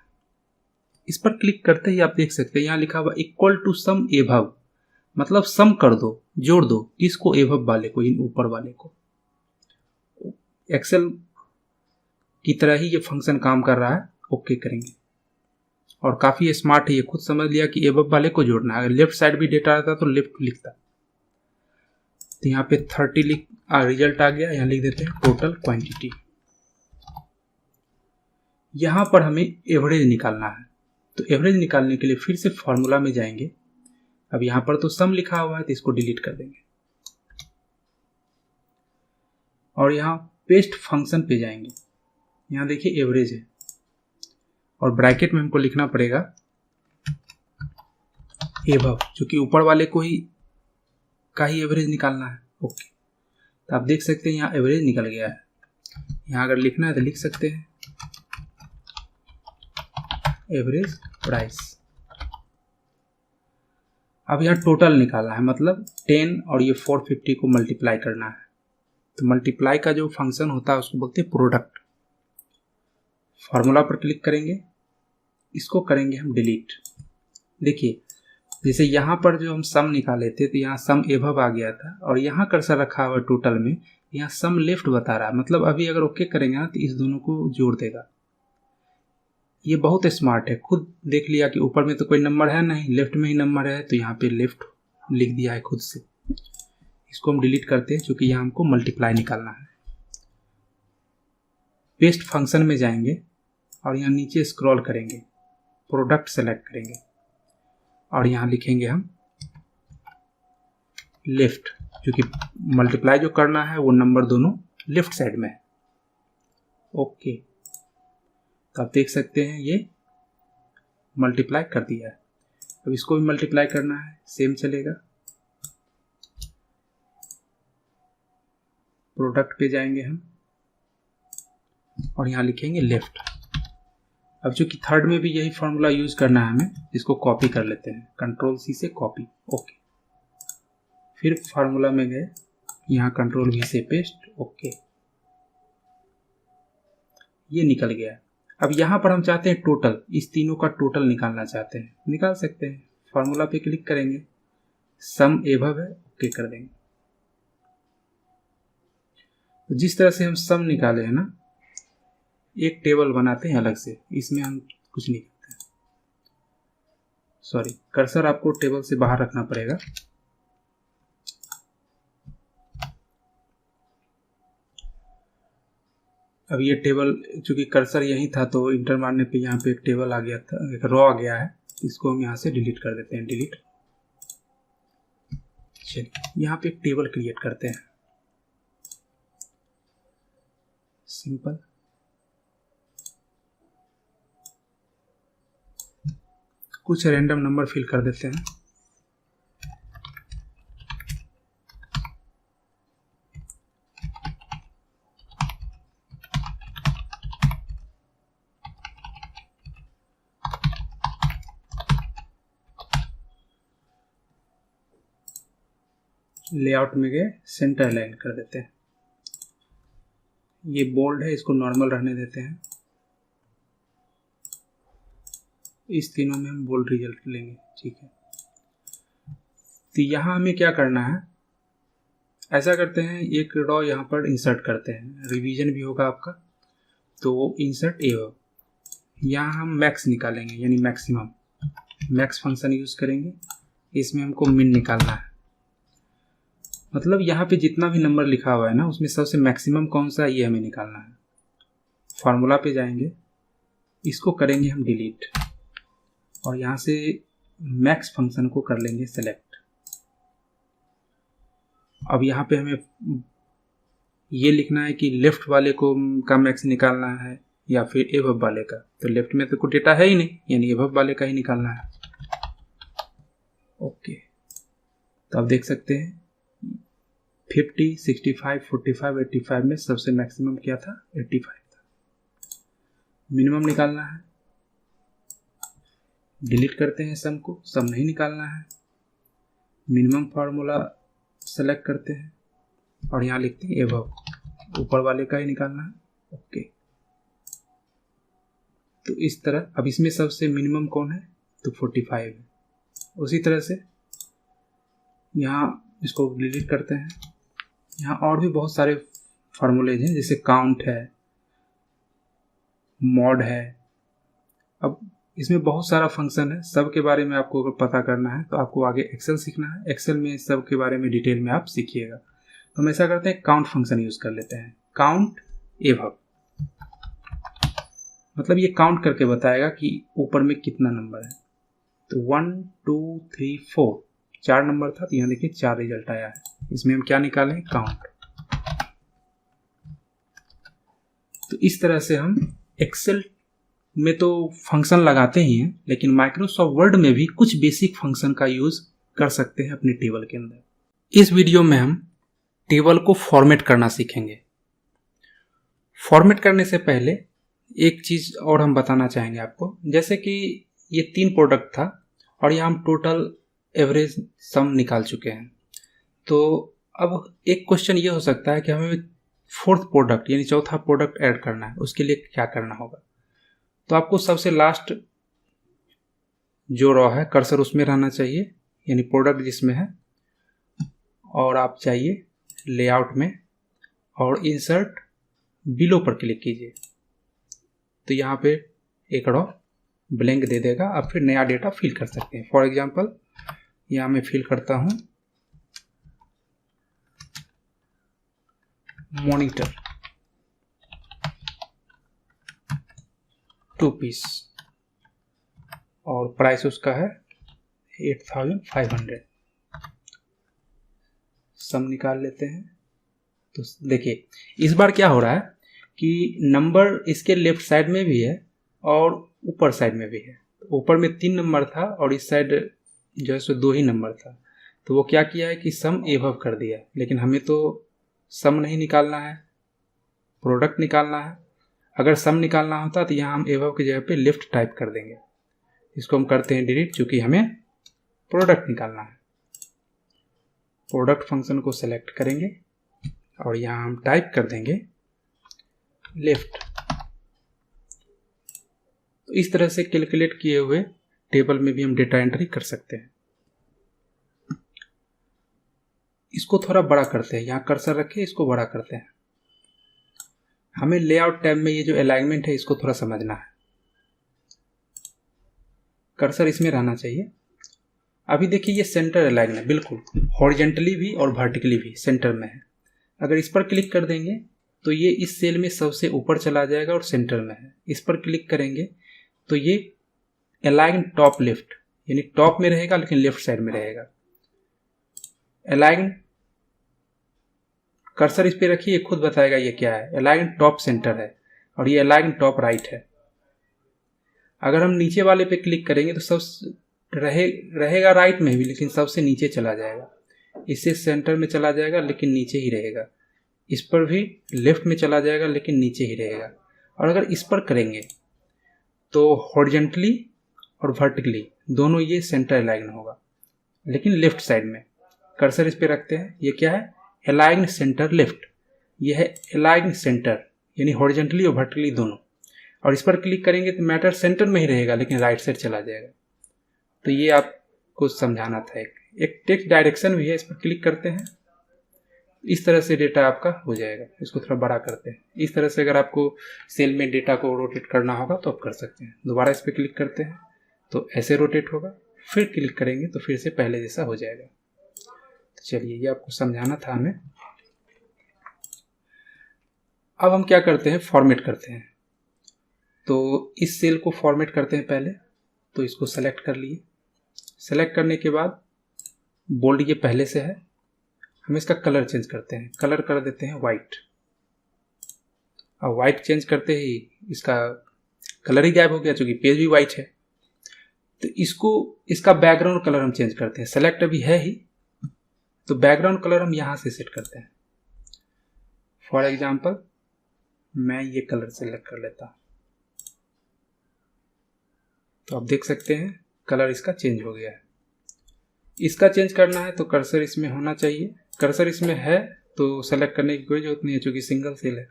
इस पर क्लिक करते ही आप देख सकते हैं यहाँ लिखा हुआ इक्वल टू सम एभव, मतलब सम कर दो, जोड़ दो। किसको, एभव वाले को, इन ऊपर वाले को। एक्सेल की तरह ही ये फंक्शन काम कर रहा है। ओके करेंगे और काफी स्मार्ट है, ये खुद समझ लिया कि एभव वाले को जोड़ना है। अगर लेफ्ट साइड भी डेटा आता तो लेफ्ट लिखता। तो यहाँ पे 30 रिजल्ट आ गया। यहाँ लिख देते हैं टोटल क्वांटिटी। यहाँ पर हमें एवरेज निकालना है। तो एवरेज निकालने के लिए फिर से फॉर्मूला में जाएंगे। अब यहाँ पर तो सम लिखा हुआ है तो इसको डिलीट कर देंगे और यहाँ पेस्ट फंक्शन पे जाएंगे। यहाँ देखिए एवरेज है और ब्रैकेट में हमको लिखना पड़ेगा एभव, क्योंकि ऊपर वाले को ही का ही एवरेज निकालना है। ओके, तो आप देख सकते हैं यहाँ एवरेज निकल गया है। यहाँ अगर लिखना है तो लिख सकते हैं एवरेज प्राइस। अब यहाँ टोटल निकालना है, मतलब 10 और ये 450 को मल्टीप्लाई करना है। तो मल्टीप्लाई का जो फंक्शन होता है उसको बोलते हैं प्रोडक्ट। फॉर्मूला पर क्लिक करेंगे, इसको करेंगे हम डिलीट। देखिए जैसे यहाँ पर जो हम सम निकाले थे तो यहाँ सम एभव आ गया था और यहाँ कर्सर रखा हुआ टोटल में, यहाँ सम लेफ्ट बता रहा है। मतलब अभी अगर ओके करेंगे ना तो इस दोनों को जोड़ देगा। ये बहुत स्मार्ट है, खुद देख लिया कि ऊपर में तो कोई नंबर है नहीं, लेफ्ट में ही नंबर है, तो यहाँ पे लेफ्ट लिख दिया है खुद से। इसको हम डिलीट करते हैं क्योंकि यहाँ हमको मल्टीप्लाई निकालना है। पेस्ट फंक्शन में जाएंगे और यहाँ नीचे स्क्रॉल करेंगे, प्रोडक्ट सेलेक्ट करेंगे और यहाँ लिखेंगे हम लेफ्ट, क्योंकि मल्टीप्लाई जो करना है वो नंबर दोनों लेफ्ट साइड में है। ओके, तो आप देख सकते हैं ये मल्टीप्लाई कर दिया है। अब इसको भी मल्टीप्लाई करना है, सेम चलेगा। प्रोडक्ट पे जाएंगे हम और यहाँ लिखेंगे लेफ्ट। अब चूंकि थर्ड में भी यही फॉर्मूला यूज करना है हमें, इसको कॉपी कर लेते हैं, कंट्रोल सी से कॉपी। ओके, फिर फार्मूला में गए, यहाँ कंट्रोल वी से पेस्ट। ओके, ये निकल गया। अब यहाँ पर हम चाहते हैं टोटल, इस तीनों का टोटल निकालना चाहते हैं, निकाल सकते हैं। फार्मूला पे क्लिक करेंगे, सम एभव है, ओके कर देंगे। तो जिस तरह से हम सम निकाले हैं ना, एक टेबल बनाते हैं अलग से, इसमें हम कुछ नहीं करते। सॉरी, कर्सर आपको टेबल से बाहर रखना पड़ेगा। अब ये टेबल, चूंकि कर्सर यहीं था तो इंटर मारने पे यहाँ पे एक टेबल आ गया था, एक रो आ गया है। इसको हम यहाँ से डिलीट कर देते हैं, डिलीट। चलिए यहाँ पे एक टेबल क्रिएट करते हैं, सिंपल। कुछ रैंडम नंबर फिल कर देते हैं। लेआउट में गए, सेंटर अलाइन कर देते हैं। ये बोल्ड है, इसको नॉर्मल रहने देते हैं। इस तीनों में हम बोल्ड रिजल्ट लेंगे, ठीक है। तो यहाँ हमें क्या करना है, ऐसा करते हैं, एक रॉ यहाँ पर इंसर्ट करते हैं, रिवीजन भी होगा आपका, तो इंसर्ट एव। यहाँ हम मैक्स निकालेंगे, यानी मैक्सिमम। मैक्स फंक्शन यूज करेंगे, इसमें हमको मिन निकालना है। मतलब यहाँ पे जितना भी नंबर लिखा हुआ है ना, उसमें सबसे मैक्सिमम कौन सा है ये हमें निकालना है। फार्मूला पे जाएंगे, इसको करेंगे हम डिलीट, और यहाँ से मैक्स फंक्शन को कर लेंगे सेलेक्ट। अब यहाँ पे हमें ये लिखना है कि लेफ्ट वाले को का मैक्स निकालना है या फिर एबव वाले का। तो लेफ्ट में तो कोई डेटा है ही नहीं, यानी एबव वाले का ही निकालना है। ओके, तो आप देख सकते हैं 50, 65, 45, 85 में सबसे मैक्सिमम क्या था, 85 था। मिनिमम निकालना है, डिलीट करते हैं सम को, सम नहीं निकालना है। मिनिमम फार्मूला सेलेक्ट करते हैं और यहाँ लिखते हैं एबव, ऊपर वाले का ही निकालना है। ओके, तो इस तरह। अब इसमें सबसे मिनिमम कौन है, तो 45 है। उसी तरह से यहाँ इसको डिलीट करते हैं। यहाँ और भी बहुत सारे फार्मूलेज हैं, जैसे काउंट है, मॉड है। अब इसमें बहुत सारा फंक्शन है, सब के बारे में आपको अगर पता करना है तो आपको आगे एक्सेल सीखना है। एक्सेल में सब के बारे में डिटेल में आप सीखिएगा। तो हम ऐसा करते हैं, काउंट फंक्शन यूज कर लेते हैं। काउंट एबव, मतलब ये काउंट करके बताएगा कि ऊपर में कितना नंबर है। तो 1 2 3 4 4 नंबर था, तो यहाँ देखिए 4 रिजल्ट आया है। इसमें हम क्या निकालें, काउंट। तो इस तरह से हम एक्सेल में तो फंक्शन लगाते ही हैं, लेकिन माइक्रोसॉफ्ट वर्ड में भी कुछ बेसिक फंक्शन का यूज कर सकते हैं अपने टेबल के अंदर। इस वीडियो में हम टेबल को फॉर्मेट करना सीखेंगे। फॉर्मेट करने से पहले एक चीज और हम बताना चाहेंगे आपको, जैसे कि ये 3 प्रोडक्ट था और यहाँ हम टोटल एवरेज सम निकाल चुके हैं। तो अब एक क्वेश्चन ये हो सकता है कि हमें 4th प्रोडक्ट यानी चौथा प्रोडक्ट ऐड करना है, उसके लिए क्या करना होगा। तो आपको सबसे लास्ट जो रॉ है कर्सर उसमें रहना चाहिए, यानी प्रोडक्ट जिसमें है, और आप चाहिए लेआउट में और इंसर्ट बिलो पर क्लिक कीजिए। तो यहाँ पे एक रॉ ब्लैंक दे देगा, आप फिर नया डेटा फिल कर सकते हैं। फॉर एग्जांपल यहाँ मैं फिल करता हूँ मॉनिटर 2 पीस और प्राइस उसका है 8500। सम निकाल लेते हैं। तो देखिए इस बार क्या हो रहा है कि नंबर इसके लेफ्ट साइड में भी है और ऊपर साइड में भी है। तो ऊपर में 3 नंबर था और इस साइड जो है सो 2 ही नंबर था। तो वो क्या किया है कि सम एबव कर दिया, लेकिन हमें तो सम नहीं निकालना है, प्रोडक्ट निकालना है। अगर सम निकालना होता तो यहाँ हम एबव की जगह पे लेफ्ट टाइप कर देंगे। इसको हम करते हैं डिलीट, चूंकि हमें प्रोडक्ट निकालना है। प्रोडक्ट फंक्शन को सेलेक्ट करेंगे और यहाँ हम टाइप कर देंगे लेफ्ट। तो इस तरह से कैलकुलेट किए हुए टेबल में भी हम डेटा एंट्री कर सकते हैं। इसको थोड़ा बड़ा करते हैं, यहाँ कर्सर रखे, इसको बड़ा करते हैं। हमें लेआउट टैब में ये जो अलाइनमेंट है इसको थोड़ा समझना है। कर्सर इसमें रहना चाहिए। अभी देखिए ये सेंटर अलाइन है, बिल्कुल हॉरिजेंटली भी और वर्टिकली भी सेंटर में है। अगर इस पर क्लिक कर देंगे तो ये इस सेल में सबसे ऊपर चला जाएगा और सेंटर में है। इस पर क्लिक करेंगे तो ये अलाइन टॉप लेफ्ट, यानी टॉप में रहेगा लेकिन लेफ्ट साइड में रहेगा। अलाइन, कर्सर इस पे रखिए, खुद बताएगा ये क्या है। अलाइन टॉप सेंटर है और ये अलाइन टॉप राइट है। अगर हम नीचे वाले पे क्लिक करेंगे तो सब रहेगा राइट में भी, लेकिन सबसे नीचे चला जाएगा। इससे सेंटर में चला जाएगा लेकिन नीचे ही रहेगा। इस पर भी लेफ्ट में चला जाएगा लेकिन नीचे ही रहेगा। और अगर इस पर करेंगे तो हॉरिजॉन्टली और वर्टिकली दोनों ये सेंटर अलाइन होगा, लेकिन लेफ्ट साइड में। कर्सर इस पे रखते हैं, ये क्या है, अलाइन सेंटर लेफ्ट। ये है अलाइन सेंटर, यानी हॉरिजॉन्टली और वर्टिकली दोनों। और इस पर क्लिक करेंगे तो मैटर सेंटर में ही रहेगा लेकिन राइट साइड चला जाएगा। तो ये आपको समझाना था। एक टेक्स्ट डायरेक्शन भी है, इस पर क्लिक करते हैं, इस तरह से डेटा आपका हो जाएगा। इसको थोड़ा बड़ा करते हैं। इस तरह से अगर आपको सेल में डेटा को रोटेट करना होगा तो आप कर सकते हैं। दोबारा इस पर क्लिक करते हैं तो ऐसे रोटेट होगा, फिर क्लिक करेंगे तो फिर से पहले जैसा हो जाएगा। तो चलिए, ये आपको समझाना था हमें। अब हम क्या करते हैं, फॉर्मेट करते हैं। तो इस सेल को फॉर्मेट करते हैं पहले। तो इसको सेलेक्ट कर लिए। सेलेक्ट करने के बाद बोल्ड ये पहले से है, हम इसका कलर चेंज करते हैं। कलर कर देते हैं वाइट। और वाइट चेंज करते ही इसका कलर ही गायब हो गया, चूंकि पेज भी वाइट है। तो इसका बैकग्राउंड कलर हम चेंज करते हैं। सेलेक्ट अभी है ही, तो बैकग्राउंड कलर हम यहां से सेट करते हैं। फॉर एग्जाम्पल मैं ये कलर सेलेक्ट कर लेता हूं, तो आप देख सकते हैं कलर इसका चेंज हो गया है। इसका चेंज करना है तो कर्सर इसमें होना चाहिए। कर्सर इसमें है तो सेलेक्ट करने की कोई जरूरत नहीं है, चूंकि सिंगल सेल है।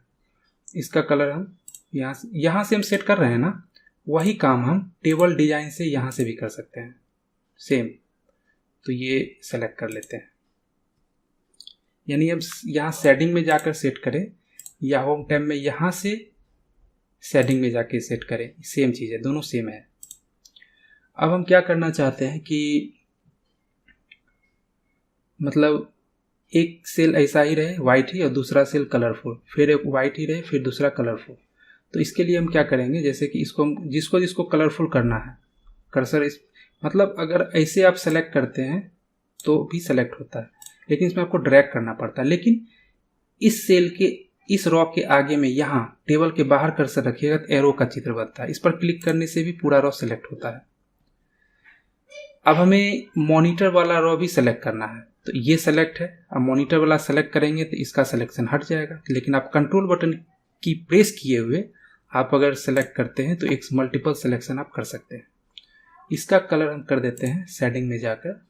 इसका कलर हम यहाँ से हम सेट कर रहे हैं ना, वही काम हम टेबल डिजाइन से यहाँ से भी कर सकते हैं सेम। तो ये सेलेक्ट कर लेते हैं, यानी हम यहाँ शेडिंग में जाकर सेट करें या होम टैब में यहाँ से शेडिंग में जाके सेट करें, सेम चीज़ है, दोनों सेम है। अब हम क्या करना चाहते हैं कि मतलब एक सेल ऐसा ही रहे वाइट ही और दूसरा सेल कलरफुल, फिर एक वाइट ही रहे फिर दूसरा कलरफुल। तो इसके लिए हम क्या करेंगे, जैसे कि इसको जिसको जिसको कलरफुल करना है, कर्सर इस मतलब अगर ऐसे आप सेलेक्ट करते हैं तो भी सेलेक्ट होता है, लेकिन इसमें आपको ड्रैग करना पड़ता है। लेकिन इस सेल के इस रॉ के आगे में यहाँ टेबल के बाहर कर्सर रखिएगा तो एरो का चित्र बनता है। इस पर क्लिक करने से भी पूरा रॉ सेलेक्ट होता है। अब हमें मॉनिटर वाला रॉ भी सेलेक्ट करना है, तो ये सेलेक्ट है। अब मॉनिटर वाला सेलेक्ट करेंगे तो इसका सिलेक्शन हट जाएगा, लेकिन आप कंट्रोल बटन की प्रेस किए हुए आप अगर सेलेक्ट करते हैं तो एक मल्टीपल सिलेक्शन आप कर सकते हैं। इसका कलर हम कर देते हैं शेडिंग में जाकर,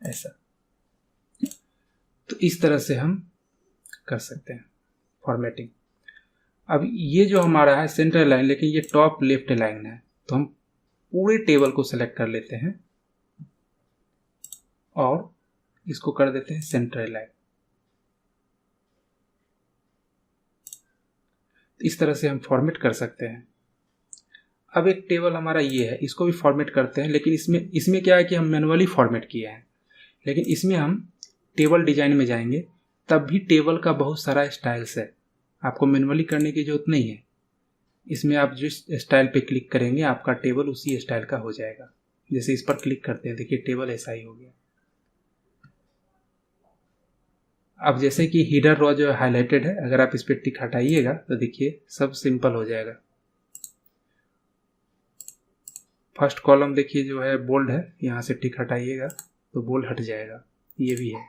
ऐसा। तो इस तरह से हम कर सकते हैं फॉर्मेटिंग। अब ये जो हमारा है सेंटर लाइन, लेकिन ये टॉप लेफ्ट लाइन है, तो हम पूरे टेबल को सेलेक्ट कर लेते हैं और इसको कर देते हैं सेंटर लाइन। इस तरह से हम फॉर्मेट कर सकते हैं। अब एक टेबल हमारा ये है, इसको भी फॉर्मेट करते हैं, लेकिन इसमें क्या है कि हम मैनुअली फॉर्मेट किए हैं। लेकिन इसमें हम टेबल डिजाइन में जाएंगे, तब भी टेबल का बहुत सारा स्टाइल्स है, आपको मैनुअली करने की जरूरत नहीं है। इसमें आप जिस स्टाइल पे क्लिक करेंगे आपका टेबल उसी स्टाइल का हो जाएगा। जैसे इस पर क्लिक करते हैं, देखिए टेबल ऐसा ही हो गया। अब जैसे कि हीडर रॉ जो हाईलाइटेड है, अगर आप इस पर टिक हटाइएगा तो देखिए सब सिंपल हो जाएगा। फर्स्ट कॉलम देखिए जो है बोल्ड है, यहाँ से टिक हटाइएगा तो बोल्ड हट जाएगा, ये भी है।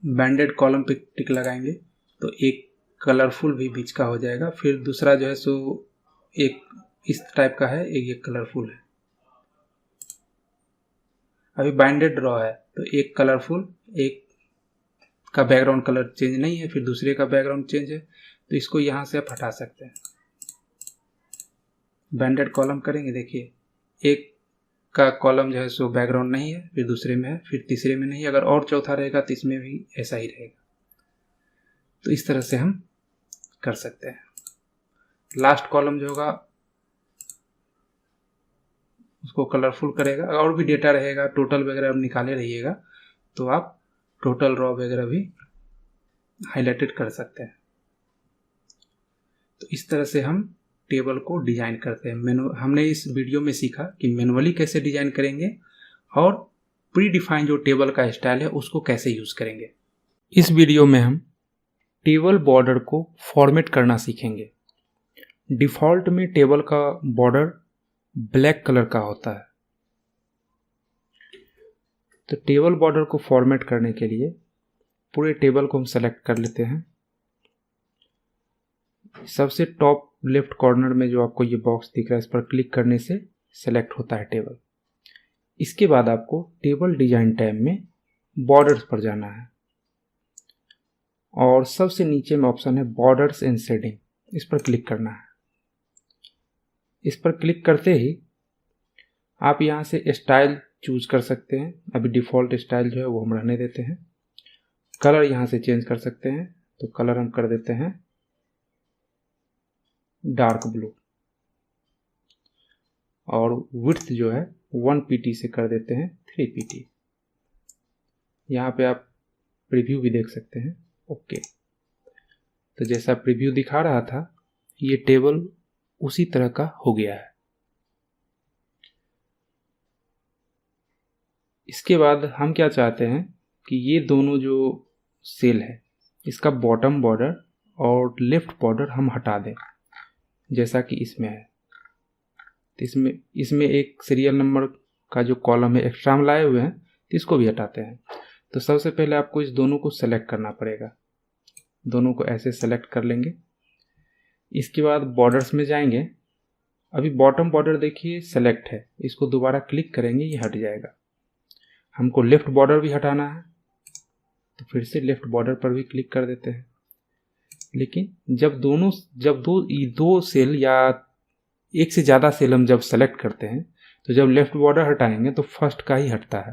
बैंडेड कॉलम पे टिक लगाएंगे तो एक कलरफुल भी बीच का हो जाएगा, फिर दूसरा जो है सो एक इस टाइप का है, एक ये कलरफुल है। अभी बाइंडेड रॉ है तो एक कलरफुल, एक का बैकग्राउंड कलर चेंज नहीं है, फिर दूसरे का बैकग्राउंड चेंज है, तो इसको यहाँ से आप हटा सकते हैं। बैंडेड कॉलम करेंगे, देखिए एक का कॉलम जो है सो बैकग्राउंड नहीं है, फिर दूसरे में है, फिर तीसरे में नहीं, अगर और चौथा रहेगा तो इसमें भी ऐसा ही रहेगा। तो इस तरह से हम कर सकते हैं। लास्ट कॉलम जो होगा उसको कलरफुल करेगा, और भी डेटा रहेगा, टोटल वगैरह आप निकाले रहिएगा तो आप टोटल रॉ वगैरह भी हाईलाइटेड कर सकते हैं। तो इस तरह से हम टेबल को डिजाइन करते हैं। हमने इस वीडियो में सीखा कि मैनुअली कैसे डिजाइन करेंगे और प्री डिफाइन जो टेबल का स्टाइल है उसको कैसे यूज करेंगे। इस वीडियो में हम टेबल बॉर्डर को फॉर्मेट करना सीखेंगे। डिफ़ॉल्ट में टेबल का बॉर्डर ब्लैक कलर का होता है। तो टेबल बॉर्डर को फॉर्मेट करने के लिए पूरे टेबल को हम सेलेक्ट कर लेते हैं। सबसे टॉप लेफ्ट कॉर्नर में जो आपको ये बॉक्स दिख रहा है इस पर क्लिक करने से सेलेक्ट होता है टेबल। इसके बाद आपको टेबल डिजाइन टैब में बॉर्डर्स पर जाना है और सबसे नीचे में ऑप्शन है बॉर्डर्स एंड शेडिंग, इस पर क्लिक करना है। इस पर क्लिक करते ही आप यहाँ से स्टाइल चूज कर सकते हैं। अभी डिफ़ॉल्ट स्टाइल जो है वो हम रहने देते हैं। कलर यहाँ से चेंज कर सकते हैं, तो कलर हम कर देते हैं डार्क ब्लू और विड्थ जो है 1 pt से कर देते हैं 3 pt। यहाँ पे आप प्रीव्यू भी देख सकते हैं। ओके, तो जैसा प्रीव्यू दिखा रहा था ये टेबल उसी तरह का हो गया है। इसके बाद हम क्या चाहते हैं कि ये दोनों जो सेल है इसका बॉटम बॉर्डर और लेफ्ट बॉर्डर हम हटा दें, जैसा कि इसमें है। तो इसमें एक सीरियल नंबर का जो कॉलम है एक्स्ट्रा हम लाए हुए हैं, तो इसको भी हटाते हैं। तो सबसे पहले आपको इस दोनों को सेलेक्ट करना पड़ेगा। दोनों को ऐसे सेलेक्ट कर लेंगे। इसके बाद बॉर्डर्स में जाएंगे। अभी बॉटम बॉर्डर देखिए सेलेक्ट है, इसको दोबारा क्लिक करेंगे ये हट जाएगा। हमको लेफ्ट बॉर्डर भी हटाना है, तो फिर से लेफ्ट बॉर्डर पर भी क्लिक कर देते हैं। लेकिन जब दो सेल या एक से ज़्यादा सेल हम जब सेलेक्ट करते हैं तो जब लेफ्ट बॉर्डर हटाएंगे तो फर्स्ट का ही हटता है।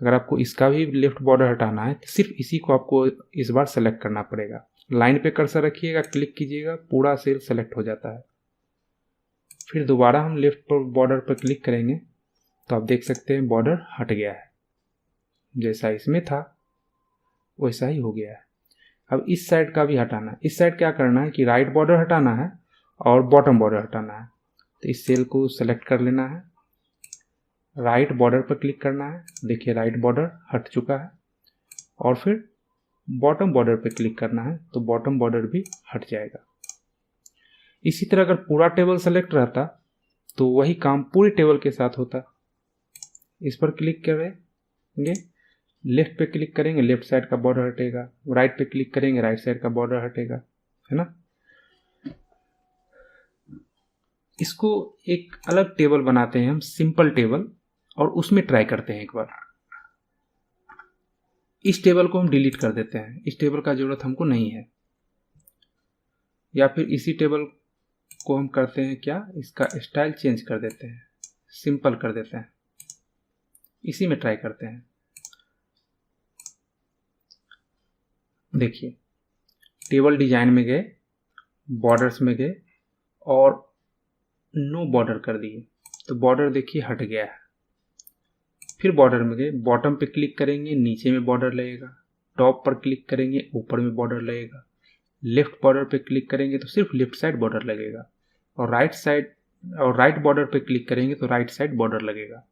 अगर आपको इसका भी लेफ्ट बॉर्डर हटाना है तो सिर्फ इसी को आपको इस बार सेलेक्ट करना पड़ेगा। लाइन पे कर्सर रखिएगा, क्लिक कीजिएगा, पूरा सेल सेलेक्ट हो जाता है। फिर दोबारा हम लेफ्ट बॉर्डर पर क्लिक करेंगे तो आप देख सकते हैं बॉर्डर हट गया है। जैसा इसमें था वैसा ही हो गया है। अब इस साइड का भी हटाना है। इस साइड क्या करना है कि राइट बॉर्डर हटाना है और बॉटम बॉर्डर हटाना है। तो इस सेल को सेलेक्ट कर लेना है, राइट बॉर्डर पर क्लिक करना है। देखिए राइट बॉर्डर हट चुका है। और फिर बॉटम बॉर्डर पर क्लिक करना है तो बॉटम बॉर्डर भी हट जाएगा। इसी तरह अगर पूरा टेबल सेलेक्ट रहता तो वही काम पूरे टेबल के साथ होता। इस पर क्लिक करेंगे, लेफ्ट पे क्लिक करेंगे, लेफ्ट साइड का बॉर्डर हटेगा। राइट पे क्लिक करेंगे, राइट साइड का बॉर्डर हटेगा, है ना। इसको एक अलग टेबल बनाते हैं हम, सिंपल टेबल, और उसमें ट्राई करते हैं एक बार। इस टेबल को हम डिलीट कर देते हैं, इस टेबल का जरूरत हमको नहीं है। या फिर इसी टेबल को हम करते हैं क्या, इसका स्टाइल चेंज कर देते हैं, सिंपल कर देते हैं। इसी में ट्राई करते हैं। देखिए टेबल डिजाइन में गए, बॉर्डर्स में गए और नो बॉर्डर कर दिए, तो बॉर्डर देखिए हट गया है। फिर बॉर्डर में गए, बॉटम पे क्लिक करेंगे, नीचे में बॉर्डर लगेगा। टॉप पर क्लिक करेंगे, ऊपर में बॉर्डर लगेगा। लेफ्ट बॉर्डर पे क्लिक करेंगे तो सिर्फ लेफ्ट साइड बॉर्डर लगेगा। और राइट बॉर्डर पे क्लिक करेंगे तो राइट साइड बॉर्डर लगेगा।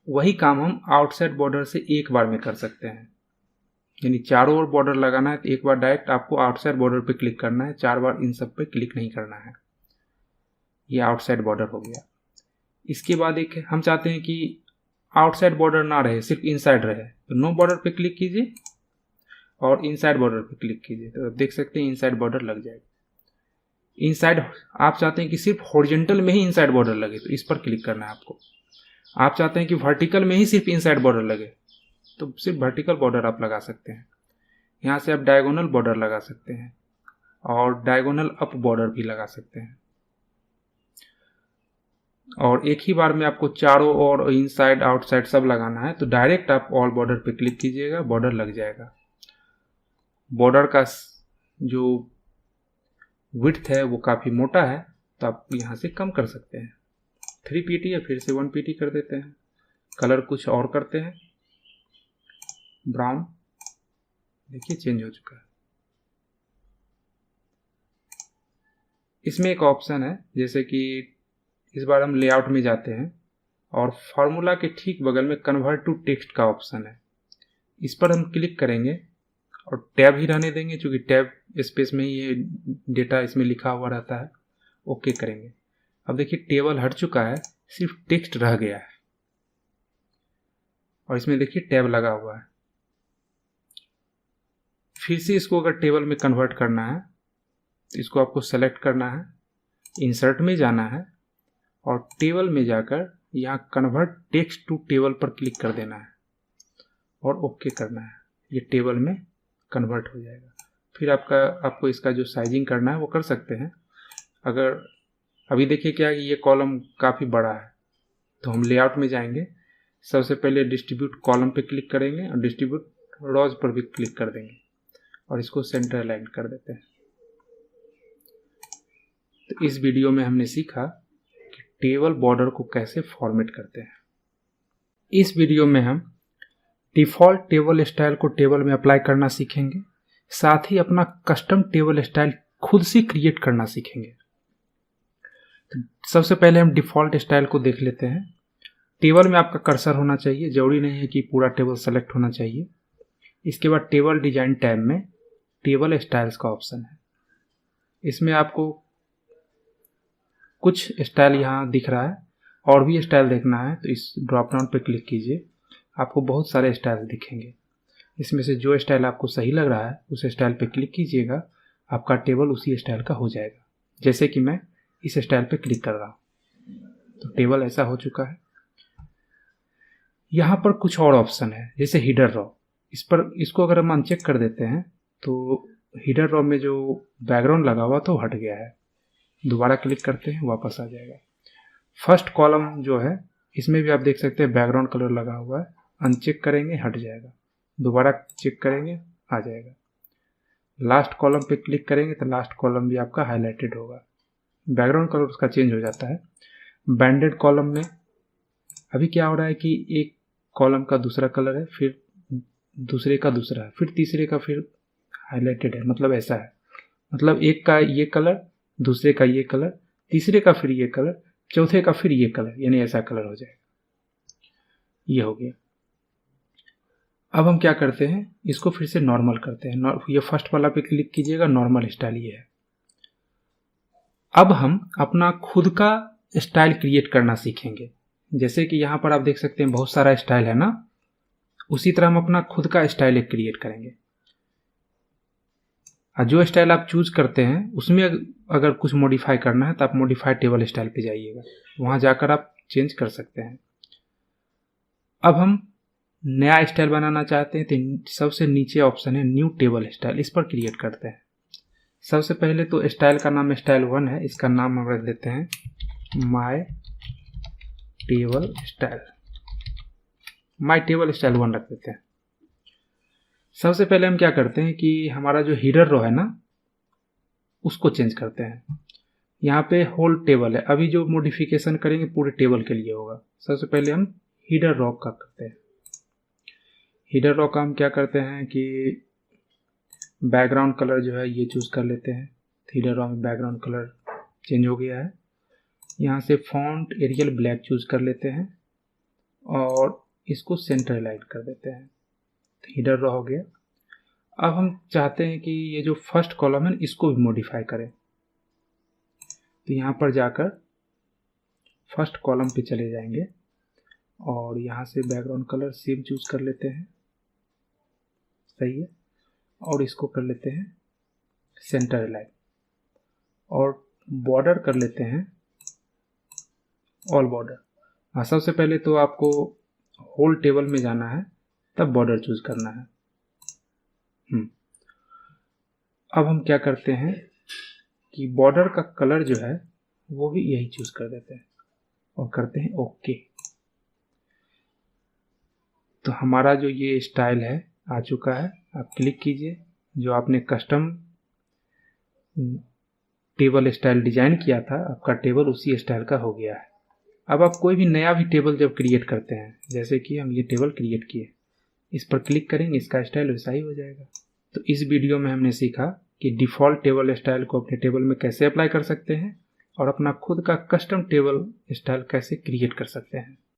वही काम हम आउटसाइड बॉर्डर से एक बार में कर सकते हैं। यानी चारों ओर बॉर्डर लगाना है तो एक बार डायरेक्ट आपको आउटसाइड बॉर्डर पे क्लिक करना है, 4 बार इन सब पे क्लिक नहीं करना है। ये आउटसाइड बॉर्डर हो गया। इसके बाद एक हम चाहते हैं कि आउटसाइड बॉर्डर ना रहे, सिर्फ इनसाइड रहे, तो नो बॉर्डर पे क्लिक कीजिए और इनसाइड बॉर्डर पे क्लिक कीजिए, तो देख सकते हैं इनसाइड बॉर्डर लग जाएगा। इनसाइड आप चाहते हैं कि सिर्फ हॉरिजॉन्टल में ही इनसाइड बॉर्डर लगे, तो इस पर क्लिक करना है आपको। आप चाहते हैं कि वर्टिकल में ही सिर्फ इनसाइड बॉर्डर लगे, तो सिर्फ वर्टिकल बॉर्डर आप लगा सकते हैं। यहाँ से आप डायगोनल बॉर्डर लगा सकते हैं और डायगोनल अप बॉर्डर भी लगा सकते हैं। और एक ही बार में आपको चारों ओर इनसाइड आउटसाइड सब लगाना है, तो डायरेक्ट आप ऑल बॉर्डर पे क्लिक कीजिएगा, बॉर्डर लग जाएगा। बॉर्डर का जो विड्थ है वो काफ़ी मोटा है, तो आप यहाँ से कम कर सकते हैं। 3 pt या फिर से 1 pt कर देते हैं। कलर कुछ और करते हैं, ब्राउन, देखिए चेंज हो चुका है। इसमें एक ऑप्शन है, जैसे कि इस बार हम लेआउट में जाते हैं और फार्मूला के ठीक बगल में कन्वर्ट टू टेक्स्ट का ऑप्शन है। इस पर हम क्लिक करेंगे और टैब ही रहने देंगे, क्योंकि टैब स्पेस में ही ये डेटा इसमें लिखा हुआ रहता है। ओके करेंगे। अब देखिए टेबल हट चुका है, सिर्फ टेक्स्ट रह गया है और इसमें देखिए टैब लगा हुआ है। फिर से इसको अगर टेबल में कन्वर्ट करना है तो इसको आपको सेलेक्ट करना है, इंसर्ट में जाना है और टेबल में जाकर यहाँ कन्वर्ट टेक्स्ट टू टेबल पर क्लिक कर देना है और ओके करना है। ये टेबल में कन्वर्ट हो जाएगा। फिर आपको इसका जो साइजिंग करना है वो कर सकते हैं। अगर अभी देखिए क्या है कि ये कॉलम काफ़ी बड़ा है, तो हम लेआउट में जाएंगे। सबसे पहले डिस्ट्रीब्यूट कॉलम पे क्लिक करेंगे और डिस्ट्रीब्यूट रोज पर भी क्लिक कर देंगे और इसको सेंटर अलाइन कर देते हैं। तो इस वीडियो में हमने सीखा कि टेबल बॉर्डर को कैसे फॉर्मेट करते हैं। इस वीडियो में हम डिफ़ॉल्ट टेबल स्टाइल को टेबल में अप्लाई करना सीखेंगे, साथ ही अपना कस्टम टेबल स्टाइल खुद से क्रिएट करना सीखेंगे। तो सबसे पहले हम डिफ़ॉल्ट स्टाइल को देख लेते हैं। टेबल में आपका कर्सर होना चाहिए, जरूरी नहीं है कि पूरा टेबल सेलेक्ट होना चाहिए। इसके बाद टेबल डिजाइन टैब में टेबल स्टाइल्स का ऑप्शन है। इसमें आपको कुछ स्टाइल यहाँ दिख रहा है, और भी स्टाइल देखना है तो इस ड्रॉप डाउन पर क्लिक कीजिए। आपको बहुत सारे स्टाइल दिखेंगे, इसमें से जो स्टाइल आपको सही लग रहा है उस स्टाइल पे क्लिक कीजिएगा, आपका टेबल उसी स्टाइल का हो जाएगा। जैसे कि मैं इस स्टाइल पे क्लिक कर रहा हूँ तो टेबल ऐसा हो चुका है। यहाँ पर कुछ और ऑप्शन है, जैसे हिडर रॉ। इसको अगर हम अनचेक कर देते हैं तो हिडर रॉ में जो बैकग्राउंड लगा हुआ तो हट गया है। दोबारा क्लिक करते हैं, वापस आ जाएगा। फर्स्ट कॉलम जो है इसमें भी आप देख सकते हैं बैकग्राउंड कलर लगा हुआ है। अनचेक करेंगे हट जाएगा, दोबारा चेक करेंगे आ जाएगा। लास्ट कॉलम पे क्लिक करेंगे तो लास्ट कॉलम भी आपका हाईलाइटेड होगा, बैकग्राउंड कलर उसका चेंज हो जाता है। बैंडेड कॉलम में अभी क्या हो रहा है कि एक कॉलम का दूसरा कलर है, फिर दूसरे का दूसरा है, फिर तीसरे का फिर हाईलाइटेड है, मतलब ऐसा है। मतलब एक का ये कलर, दूसरे का ये कलर, तीसरे का फिर ये कलर, चौथे का फिर ये कलर, यानी ऐसा कलर हो जाएगा। ये हो गया। अब हम क्या करते हैं, इसको फिर से नॉर्मल करते हैं। ये फर्स्ट वाला पे क्लिक कीजिएगा, नॉर्मल स्टाइल ये है। अब हम अपना खुद का स्टाइल क्रिएट करना सीखेंगे। जैसे कि यहाँ पर आप देख सकते हैं बहुत सारा स्टाइल है ना, उसी तरह हम अपना खुद का स्टाइल एक क्रिएट करेंगे। और जो स्टाइल आप चूज करते हैं उसमें अगर कुछ मॉडिफाई करना है तो आप मॉडिफाई टेबल स्टाइल पे जाइएगा, वहाँ जाकर आप चेंज कर सकते हैं। अब हम नया स्टाइल बनाना चाहते हैं तो सबसे नीचे ऑप्शन है न्यू टेबल स्टाइल, इस पर क्रिएट करते हैं। सबसे पहले तो स्टाइल का नाम स्टाइल 1 है, इसका नाम हम रख देते हैं my table style. My table style 1 रख देते हैं। सबसे पहले हम क्या करते हैं कि हमारा जो हीडर रो है ना उसको चेंज करते हैं। यहाँ पे होल टेबल है, अभी जो मॉडिफिकेशन करेंगे पूरे टेबल के लिए होगा। सबसे पहले हम हीडर रो का करते हैं। हीडर रो का हम क्या करते हैं कि बैकग्राउंड कलर जो है ये चूज कर लेते हैं। हीडर रो में बैकग्राउंड कलर चेंज हो गया है। यहाँ से फॉन्ट एरियल ब्लैक चूज कर लेते हैं और इसको सेंटर अलाइन कर देते हैं। हीडर रो हो गया। अब हम चाहते हैं कि ये जो फर्स्ट कॉलम है इसको भी मॉडिफाई करें, तो यहाँ पर जाकर फर्स्ट कॉलम पे चले जाएंगे और यहाँ से बैकग्राउंड कलर सेम चूज कर लेते हैं, सही है। और इसको कर लेते हैं सेंटर अलाइन और बॉर्डर कर लेते हैं ऑल बॉर्डर। हाँ, सबसे पहले तो आपको होल टेबल में जाना है, तब बॉर्डर चूज करना है। अब हम क्या करते हैं कि बॉर्डर का कलर जो है वो भी यही चूज कर देते हैं और करते हैं ओके। तो हमारा जो ये स्टाइल है आ चुका है। आप क्लिक कीजिए, जो आपने कस्टम टेबल स्टाइल डिजाइन किया था आपका टेबल उसी स्टाइल का हो गया है। अब आप कोई भी नया भी टेबल जब क्रिएट करते हैं, जैसे कि हम ये टेबल क्रिएट किए, इस पर क्लिक करेंगे, इसका स्टाइल वैसा ही हो जाएगा। तो इस वीडियो में हमने सीखा कि डिफ़ॉल्ट टेबल स्टाइल को अपने टेबल में कैसे अप्लाई कर सकते हैं और अपना खुद का कस्टम टेबल स्टाइल कैसे क्रिएट कर सकते हैं।